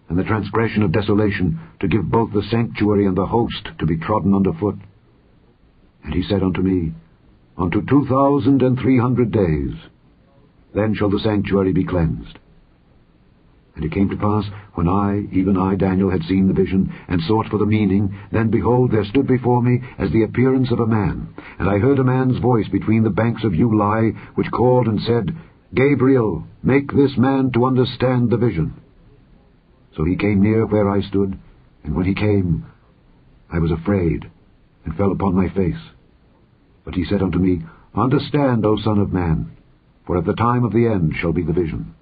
and the transgression of desolation, to give both the sanctuary and the host to be trodden under foot? And he said unto me, Unto 2,300 days, then shall the sanctuary be cleansed. And it came to pass, when I, even I, Daniel, had seen the vision, and sought for the meaning, then, behold, there stood before me as the appearance of a man. And I heard a man's voice between the banks of Ulai, which called and said, Gabriel, make this man to understand the vision. So he came near where I stood, and when he came, I was afraid, and fell upon my face. But he said unto me, Understand, O Son of Man, for at the time of the end shall be the vision.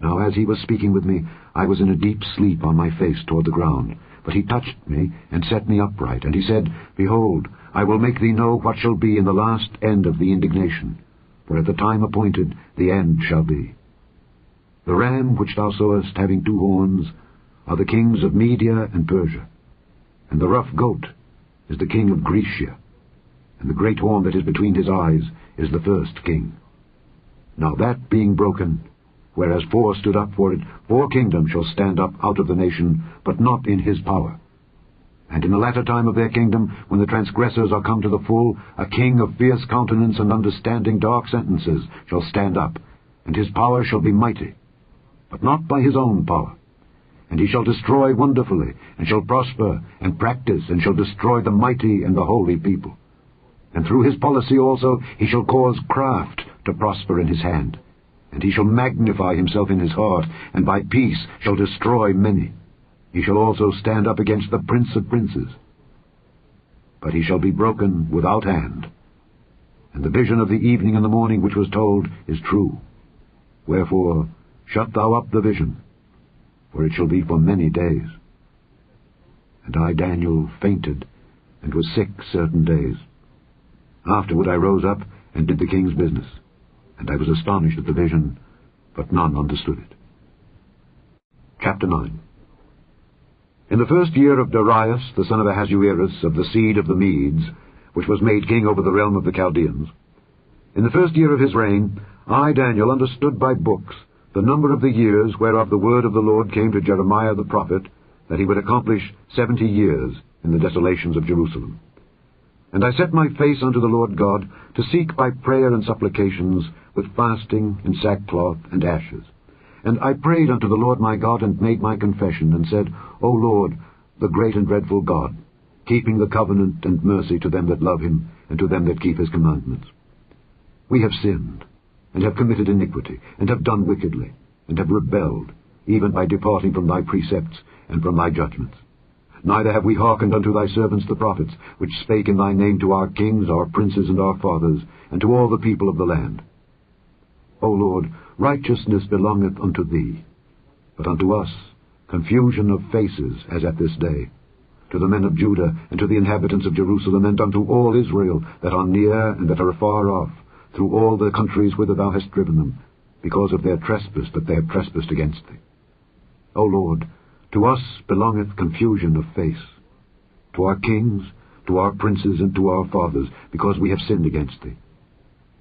Now as he was speaking with me, I was in a deep sleep on my face toward the ground. But he touched me, and set me upright. And he said, Behold, I will make thee know what shall be in the last end of the indignation, for at the time appointed the end shall be. The ram which thou sawest having 2 horns are the kings of Media and Persia, and the rough goat is the king of Grecia, and the great horn that is between his eyes is the first king. Now that being broken, whereas 4 stood up for it, 4 kingdoms shall stand up out of the nation, but not in his power. And in the latter time of their kingdom, when the transgressors are come to the full, a king of fierce countenance and understanding dark sentences shall stand up, and his power shall be mighty, but not by his own power. And he shall destroy wonderfully, and shall prosper, and practice, and shall destroy the mighty and the holy people. And through his policy also he shall cause craft to prosper in his hand. And he shall magnify himself in his heart, and by peace shall destroy many. He shall also stand up against the prince of princes. But he shall be broken without hand. And the vision of the evening and the morning which was told is true. Wherefore shut thou up the vision, for it shall be for many days. And I, Daniel, fainted, and was sick certain days. Afterward I rose up, and did the king's business. And I was astonished at the vision, but none understood it. Chapter 9. In the 1st year of Darius, the son of Ahasuerus, of the seed of the Medes, which was made king over the realm of the Chaldeans, in the 1st year of his reign, I, Daniel, understood by books the number of the years whereof the word of the Lord came to Jeremiah the prophet, that he would accomplish 70 years in the desolations of Jerusalem. And I set my face unto the Lord God, to seek by prayer and supplications, with fasting, and sackcloth, and ashes. And I prayed unto the Lord my God, and made my confession, and said, O Lord, the great and dreadful God, keeping the covenant and mercy to them that love him, and to them that keep his commandments. We have sinned, and have committed iniquity, and have done wickedly, and have rebelled, even by departing from thy precepts, and from thy judgments. Neither have we hearkened unto thy servants the prophets, which spake in thy name to our kings, our princes, and our fathers, and to all the people of the land. O Lord, righteousness belongeth unto thee, but unto us confusion of faces, as at this day, to the men of Judah, and to the inhabitants of Jerusalem, and unto all Israel, that are near and that are afar off, through all the countries whither thou hast driven them, because of their trespass that they have trespassed against thee. O Lord, to us belongeth confusion of face, to our kings, to our princes and to our fathers, because we have sinned against thee.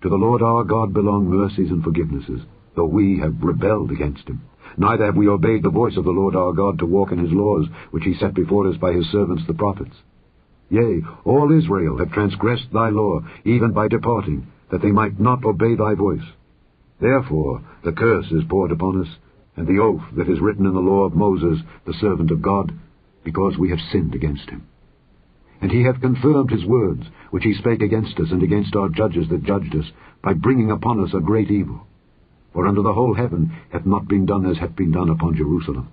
To the Lord our God belong mercies and forgivenesses, though we have rebelled against him. Neither have we obeyed the voice of the Lord our God to walk in his laws, which he set before us by his servants the prophets. Yea, all Israel have transgressed thy law, even by departing, that they might not obey thy voice. Therefore the curse is poured upon us, and the oath that is written in the law of Moses, the servant of God, because we have sinned against him. And he hath confirmed his words, which he spake against us and against our judges that judged us, by bringing upon us a great evil. For under the whole heaven hath not been done as hath been done upon Jerusalem.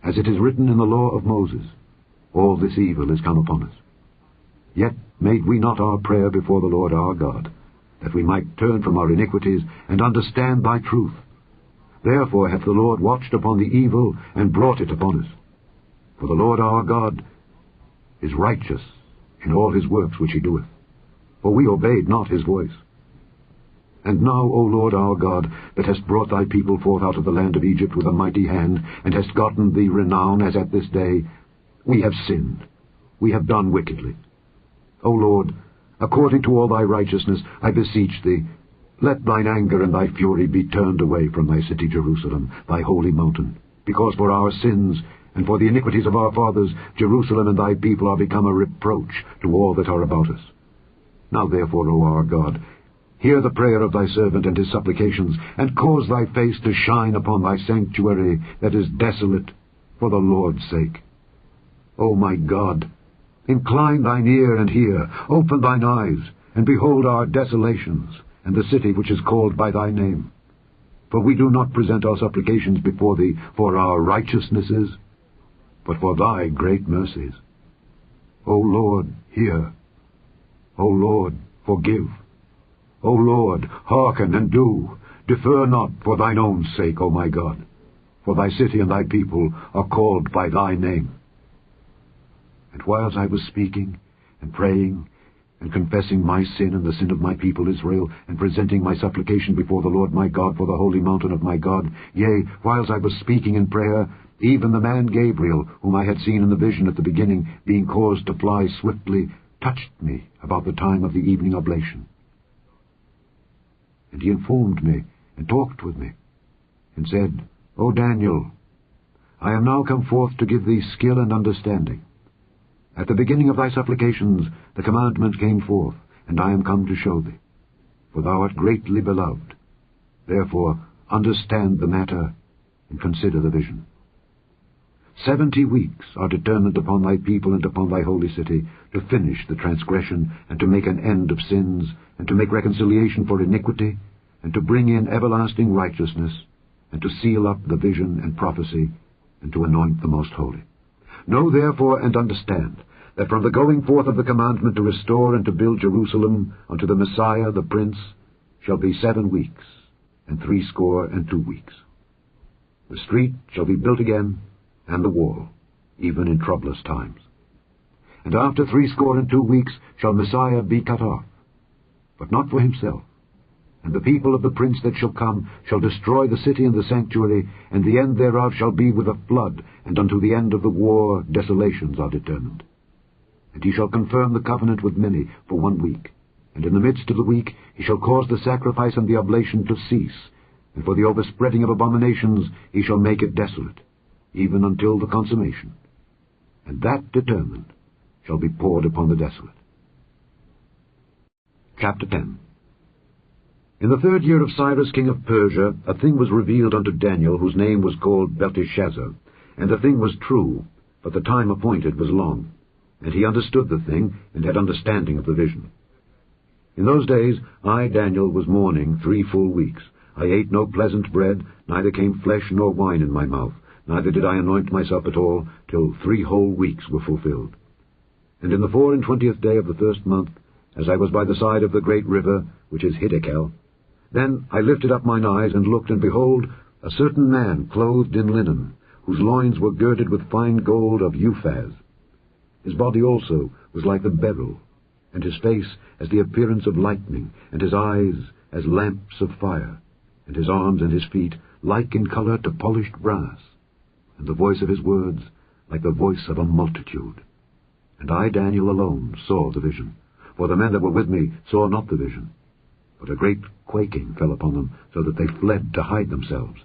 As it is written in the law of Moses, all this evil is come upon us. Yet made we not our prayer before the Lord our God, that we might turn from our iniquities and understand thy truth. Therefore hath the Lord watched upon the evil and brought it upon us. For the Lord our God is righteous in all his works which he doeth, for we obeyed not his voice. And now, O Lord our God, that hast brought thy people forth out of the land of Egypt with a mighty hand, and hast gotten thee renown as at this day, we have sinned, we have done wickedly. O Lord, according to all thy righteousness, I beseech thee, let thine anger and thy fury be turned away from thy city Jerusalem, thy holy mountain, because for our sins and for the iniquities of our fathers, Jerusalem and thy people are become a reproach to all that are about us. Now therefore, O our God, hear the prayer of thy servant and his supplications, and cause thy face to shine upon thy sanctuary that is desolate, for the Lord's sake. O my God, incline thine ear and hear, open thine eyes, and behold our desolations, and the city which is called by thy name. For we do not present our supplications before thee for our righteousnesses, but for thy great mercies. O Lord, hear. O Lord, forgive. O Lord, hearken and do. Defer not for thine own sake, O my God. For thy city and thy people are called by thy name. And whiles I was speaking and praying and confessing my sin and the sin of my people Israel, and presenting my supplication before the Lord my God for the holy mountain of my God, yea, whiles I was speaking in prayer, even the man Gabriel, whom I had seen in the vision at the beginning, being caused to fly swiftly, touched me about the time of the evening oblation. And he informed me, and talked with me, and said, O Daniel, I am now come forth to give thee skill and understanding. At the beginning of thy supplications the commandment came forth, and I am come to show thee. For thou art greatly beloved. Therefore understand the matter, and consider the vision. 70 weeks are determined upon thy people and upon thy holy city, to finish the transgression, and to make an end of sins, and to make reconciliation for iniquity, and to bring in everlasting righteousness, and to seal up the vision and prophecy, and to anoint the most holy. Know therefore and understand, that from the going forth of the commandment to restore and to build Jerusalem unto the Messiah the Prince shall be 7 weeks, and 62 weeks. The street shall be built again, and the wall, even in troublous times. And after 62 weeks shall Messiah be cut off, but not for himself. And the people of the prince that shall come shall destroy the city and the sanctuary, and the end thereof shall be with a flood, and unto the end of the war desolations are determined. And he shall confirm the covenant with many for 1 week, and in the midst of the week he shall cause the sacrifice and the oblation to cease, and for the overspreading of abominations he shall make it desolate, even until the consummation. And that determined shall be poured upon the desolate. Chapter 10. In the 3rd year of Cyrus king of Persia, a thing was revealed unto Daniel, whose name was called Belteshazzar. And the thing was true, but the time appointed was long. And he understood the thing, and had understanding of the vision. In those days I, Daniel, was mourning 3 full weeks. I ate no pleasant bread, neither came flesh nor wine in my mouth, neither did I anoint myself at all, till 3 whole weeks were fulfilled. And in the 24th day of the 1st month, as I was by the side of the great river, which is Hiddekel, then I lifted up mine eyes, and looked, and behold, a certain man clothed in linen, whose loins were girded with fine gold of Uphaz. His body also was like the beryl, and his face as the appearance of lightning, and his eyes as lamps of fire, and his arms and his feet like in colour to polished brass, and the voice of his words like the voice of a multitude. And I, Daniel, alone saw the vision, for the men that were with me saw not the vision. But a great quaking fell upon them, so that they fled to hide themselves.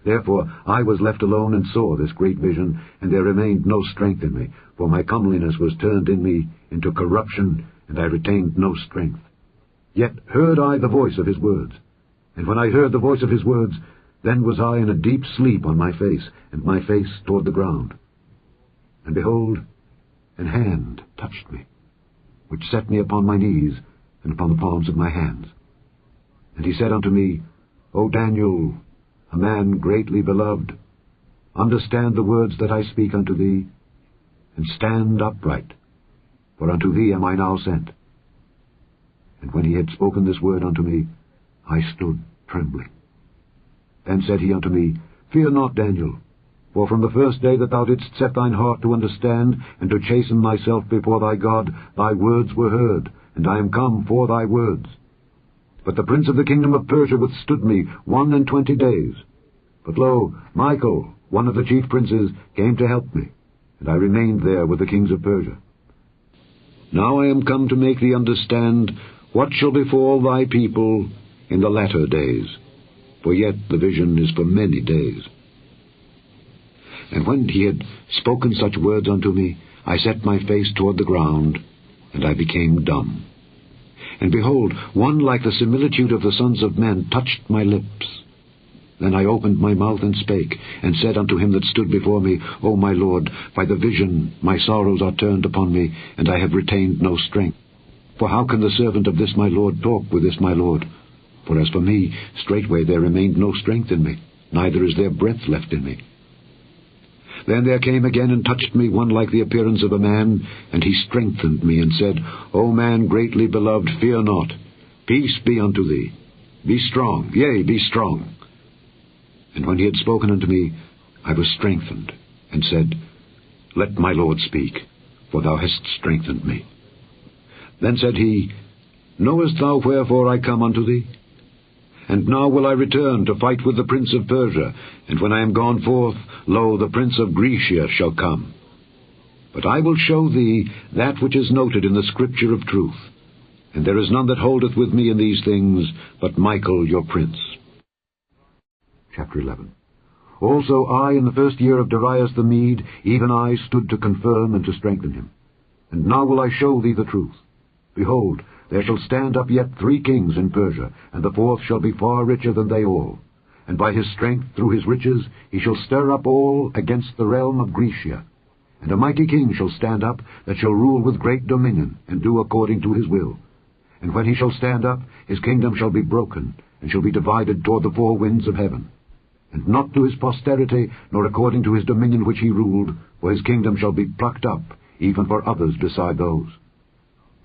Therefore I was left alone and saw this great vision, and there remained no strength in me, for my comeliness was turned in me into corruption, and I retained no strength. Yet heard I the voice of his words. And when I heard the voice of his words, then was I in a deep sleep on my face, and my face toward the ground. And behold, an hand touched me, which set me upon my knees, and upon the palms of my hands. And he said unto me, O Daniel, a man greatly beloved, understand the words that I speak unto thee, and stand upright, for unto thee am I now sent. And when he had spoken this word unto me, I stood trembling. Then said he unto me, Fear not, Daniel, for from the first day that thou didst set thine heart to understand, and to chasten thyself before thy God, thy words were heard, and I am come for thy words. But the prince of the kingdom of Persia withstood me 21 days. But lo, Michael, one of the chief princes, came to help me, and I remained there with the kings of Persia. Now I am come to make thee understand what shall befall thy people in the latter days, for yet the vision is for many days. And when he had spoken such words unto me, I set my face toward the ground, and I became dumb. And behold, one like the similitude of the sons of men touched my lips. Then I opened my mouth and spake, and said unto him that stood before me, O my Lord, by the vision my sorrows are turned upon me, and I have retained no strength. For how can the servant of this my Lord talk with this my Lord? For as for me, straightway there remained no strength in me, neither is there breath left in me. Then there came again and touched me one like the appearance of a man, and he strengthened me, and said, O man greatly beloved, fear not. Peace be unto thee. Be strong, yea, be strong. And when he had spoken unto me, I was strengthened, and said, Let my Lord speak, for thou hast strengthened me. Then said he, Knowest thou wherefore I come unto thee? And now will I return to fight with the prince of Persia, and when I am gone forth, lo, the prince of Grecia shall come. But I will show thee that which is noted in the scripture of truth, and there is none that holdeth with me in these things, but Michael your prince. Chapter 11. Also I, in the first year of Darius the Mede, even I stood to confirm and to strengthen him. And now will I show thee the truth. Behold, there shall stand up yet 3 kings in Persia, and the 4th shall be far richer than they all. And by his strength through his riches he shall stir up all against the realm of Grecia. And a mighty king shall stand up, that shall rule with great dominion, and do according to his will. And when he shall stand up, his kingdom shall be broken, and shall be divided toward the 4 winds of heaven. And not to his posterity, nor according to his dominion which he ruled, for his kingdom shall be plucked up, even for others beside those.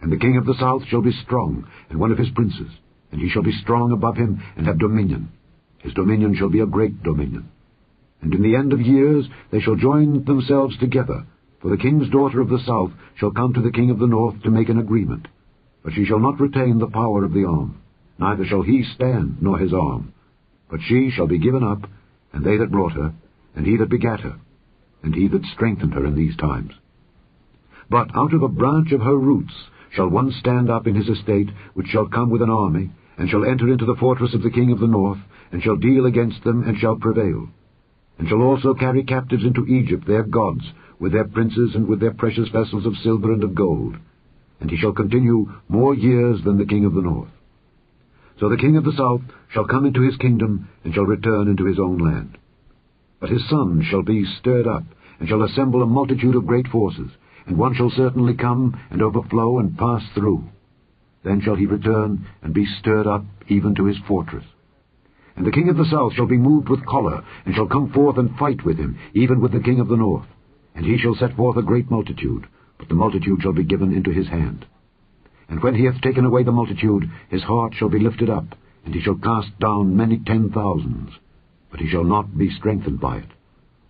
And the king of the south shall be strong, and one of his princes, and he shall be strong above him, and have dominion. His dominion shall be a great dominion. And in the end of years they shall join themselves together, for the king's daughter of the south shall come to the king of the north to make an agreement. But she shall not retain the power of the arm, neither shall he stand, nor his arm. But she shall be given up, and they that brought her, and he that begat her, and he that strengthened her in these times. But out of a branch of her roots shall one stand up in his estate, which shall come with an army, and shall enter into the fortress of the king of the north, and shall deal against them, and shall prevail. And shall also carry captives into Egypt their gods, with their princes, and with their precious vessels of silver and of gold. And he shall continue more years than the king of the north. So the king of the south shall come into his kingdom, and shall return into his own land. But his son shall be stirred up, and shall assemble a multitude of great forces, and one shall certainly come, and overflow, and pass through. Then shall he return, and be stirred up even to his fortress. And the king of the south shall be moved with choler, and shall come forth and fight with him, even with the king of the north. And he shall set forth a great multitude, but the multitude shall be given into his hand. And when he hath taken away the multitude, his heart shall be lifted up, and he shall cast down many 10,000s, but he shall not be strengthened by it.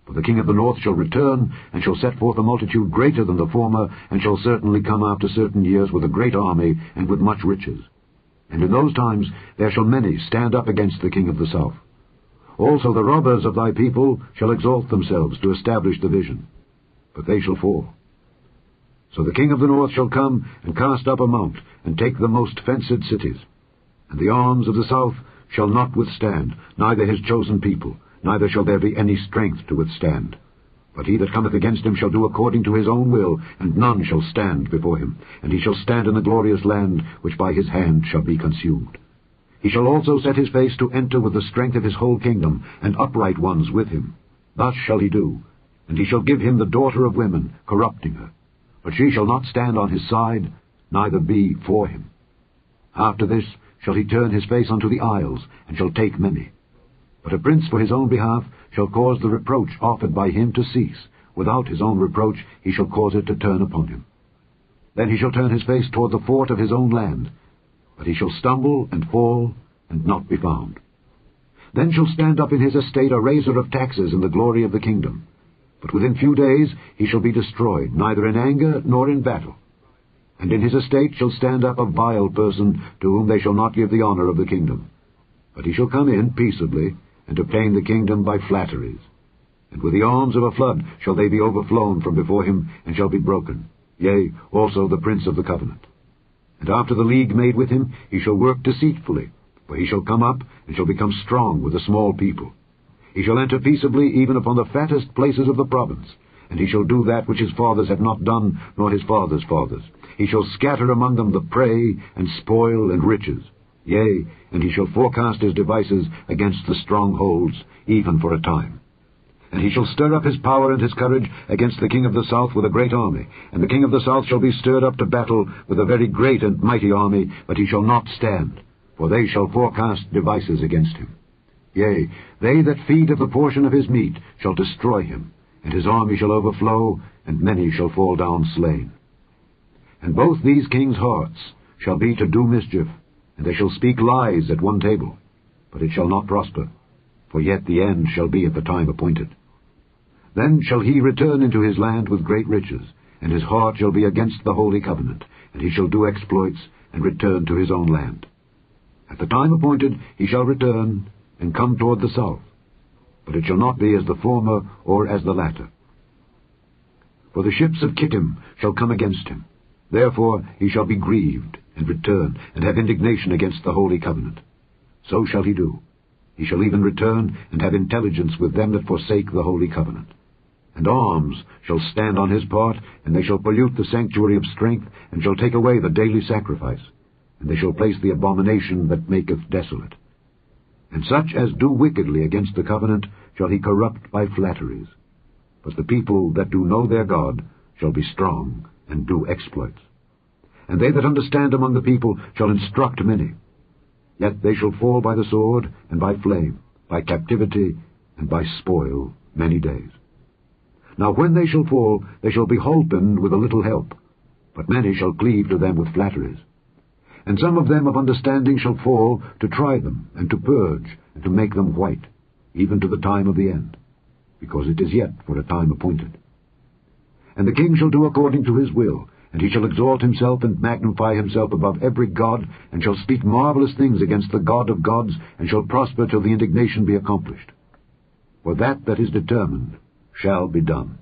For the king of the north shall return, and shall set forth a multitude greater than the former, and shall certainly come after certain years with a great army, and with much riches. And in those times there shall many stand up against the king of the south. Also the robbers of thy people shall exalt themselves to establish the vision, but they shall fall. So the king of the north shall come and cast up a mount, and take the most fenced cities. And the arms of the south shall not withstand, neither his chosen people, neither shall there be any strength to withstand. But he that cometh against him shall do according to his own will, and none shall stand before him. And he shall stand in the glorious land, which by his hand shall be consumed. He shall also set his face to enter with the strength of his whole kingdom, and upright ones with him. Thus shall he do. And he shall give him the daughter of women, corrupting her. But she shall not stand on his side, neither be for him. After this shall he turn his face unto the isles, and shall take many. But a prince for his own behalf shall cause the reproach offered by him to cease. Without his own reproach he shall cause it to turn upon him. Then he shall turn his face toward the fort of his own land, but he shall stumble and fall, and not be found. Then shall stand up in his estate a raiser of taxes in the glory of the kingdom. But within few days he shall be destroyed, neither in anger nor in battle. And in his estate shall stand up a vile person, to whom they shall not give the honor of the kingdom. But he shall come in peaceably, and obtain the kingdom by flatteries. And with the arms of a flood shall they be overflown from before him, and shall be broken, yea, also the prince of the covenant. And after the league made with him, he shall work deceitfully, for he shall come up, and shall become strong with a small people. He shall enter peaceably even upon the fattest places of the province, and he shall do that which his fathers have not done, nor his fathers' fathers. He shall scatter among them the prey, and spoil, and riches. Yea, and he shall forecast his devices against the strongholds, even for a time. And he shall stir up his power and his courage against the king of the south with a great army. And the king of the south shall be stirred up to battle with a very great and mighty army, but he shall not stand, for they shall forecast devices against him. Yea, they that feed of the portion of his meat shall destroy him, and his army shall overflow, and many shall fall down slain. And both these kings' hearts shall be to do mischief, and they shall speak lies at one table, but it shall not prosper, for yet the end shall be at the time appointed. Then shall he return into his land with great riches, and his heart shall be against the holy covenant, and he shall do exploits, and return to his own land. At the time appointed he shall return, and come toward the south, but it shall not be as the former or as the latter. For the ships of Kittim shall come against him. Therefore he shall be grieved, and return, and have indignation against the holy covenant. So shall he do. He shall even return, and have intelligence with them that forsake the holy covenant. And arms shall stand on his part, and they shall pollute the sanctuary of strength, and shall take away the daily sacrifice, and they shall place the abomination that maketh desolate. And such as do wickedly against the covenant shall he corrupt by flatteries. But the people that do know their God shall be strong, and do exploits. And they that understand among the people shall instruct many. Yet they shall fall by the sword, and by flame, by captivity, and by spoil many days. Now when they shall fall, they shall be holpen with a little help, but many shall cleave to them with flatteries. And some of them of understanding shall fall, to try them, and to purge, and to make them white, even to the time of the end, because it is yet for a time appointed. And the king shall do according to his will, and he shall exalt himself and magnify himself above every god, and shall speak marvelous things against the God of gods, and shall prosper till the indignation be accomplished. For that is determined shall be done.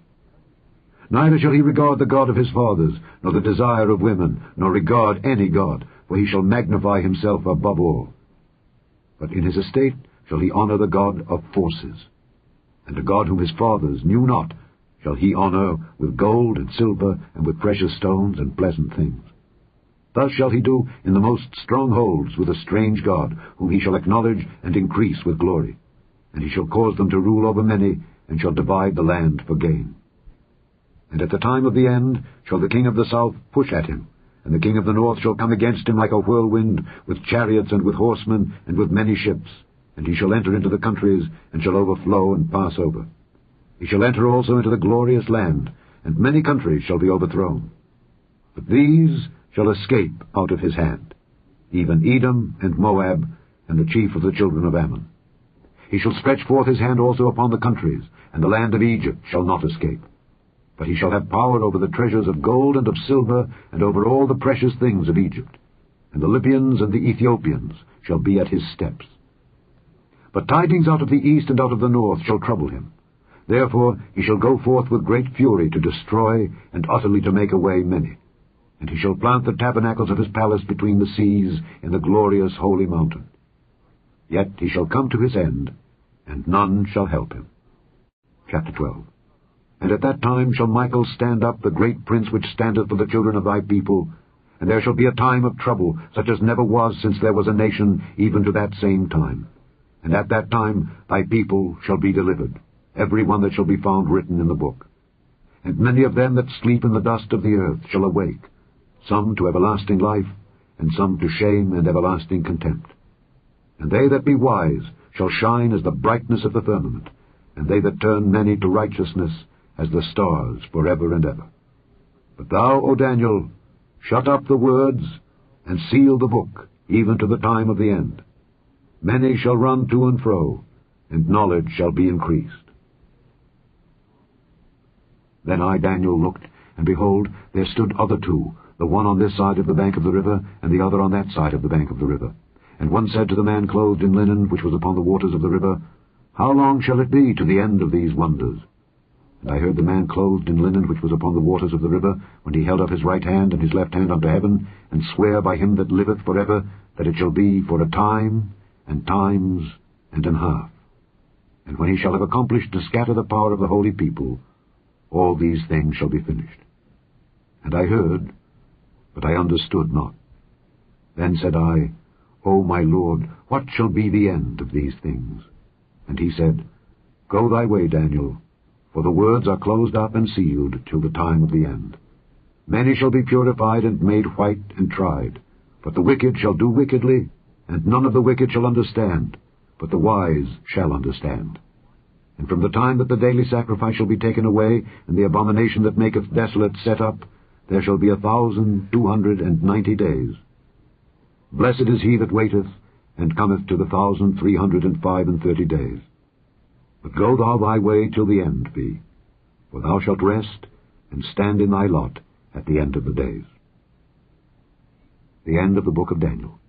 Neither shall he regard the God of his fathers, nor the desire of women, nor regard any god, for he shall magnify himself above all. But in his estate shall he honor the God of forces, and a God whom his fathers knew not shall he honor with gold and silver, and with precious stones and pleasant things. Thus shall he do in the most strongholds with a strange God, whom he shall acknowledge and increase with glory. And he shall cause them to rule over many, and shall divide the land for gain. And at the time of the end shall the king of the south push at him, and the king of the north shall come against him like a whirlwind, with chariots and with horsemen, and with many ships. And he shall enter into the countries, and shall overflow and pass over. He shall enter also into the glorious land, and many countries shall be overthrown. But these shall escape out of his hand, even Edom and Moab, and the chief of the children of Ammon. He shall stretch forth his hand also upon the countries, and the land of Egypt shall not escape. But he shall have power over the treasures of gold and of silver, and over all the precious things of Egypt. And the Libyans and the Ethiopians shall be at his steps. But tidings out of the east and out of the north shall trouble him. Therefore he shall go forth with great fury to destroy and utterly to make away many. And he shall plant the tabernacles of his palace between the seas in the glorious holy mountain. Yet he shall come to his end, and none shall help him. Chapter 12. And at that time shall Michael stand up, the great prince which standeth for the children of thy people, and there shall be a time of trouble, such as never was since there was a nation, even to that same time. And at that time thy people shall be delivered, every one that shall be found written in the book. And many of them that sleep in the dust of the earth shall awake, some to everlasting life, and some to shame and everlasting contempt. And they that be wise shall shine as the brightness of the firmament, and they that turn many to righteousness as the stars forever and ever. But thou, O Daniel, shut up the words, and seal the book, even to the time of the end. Many shall run to and fro, and knowledge shall be increased. Then I, Daniel, looked, and behold, there stood other two, the one on this side of the bank of the river, and the other on that side of the bank of the river. And one said to the man clothed in linen, which was upon the waters of the river, How long shall it be to the end of these wonders? And I heard the man clothed in linen, which was upon the waters of the river, when he held up his right hand and his left hand unto heaven, and swear by him that liveth for ever, that it shall be for a time, and times, and an half. And when he shall have accomplished to scatter the power of the holy people, all these things shall be finished. And I heard, but I understood not. Then said I, O my Lord, what shall be the end of these things? And he said, Go thy way, Daniel, for the words are closed up and sealed till the time of the end. Many shall be purified and made white and tried, but the wicked shall do wickedly, and none of the wicked shall understand, but the wise shall understand. And from the time that the daily sacrifice shall be taken away, and the abomination that maketh desolate set up, there shall be 1,290 days. Blessed is he that waiteth, and cometh to the 1,335 days. But go thou thy way till the end be, for thou shalt rest, and stand in thy lot at the end of the days. The end of the book of Daniel.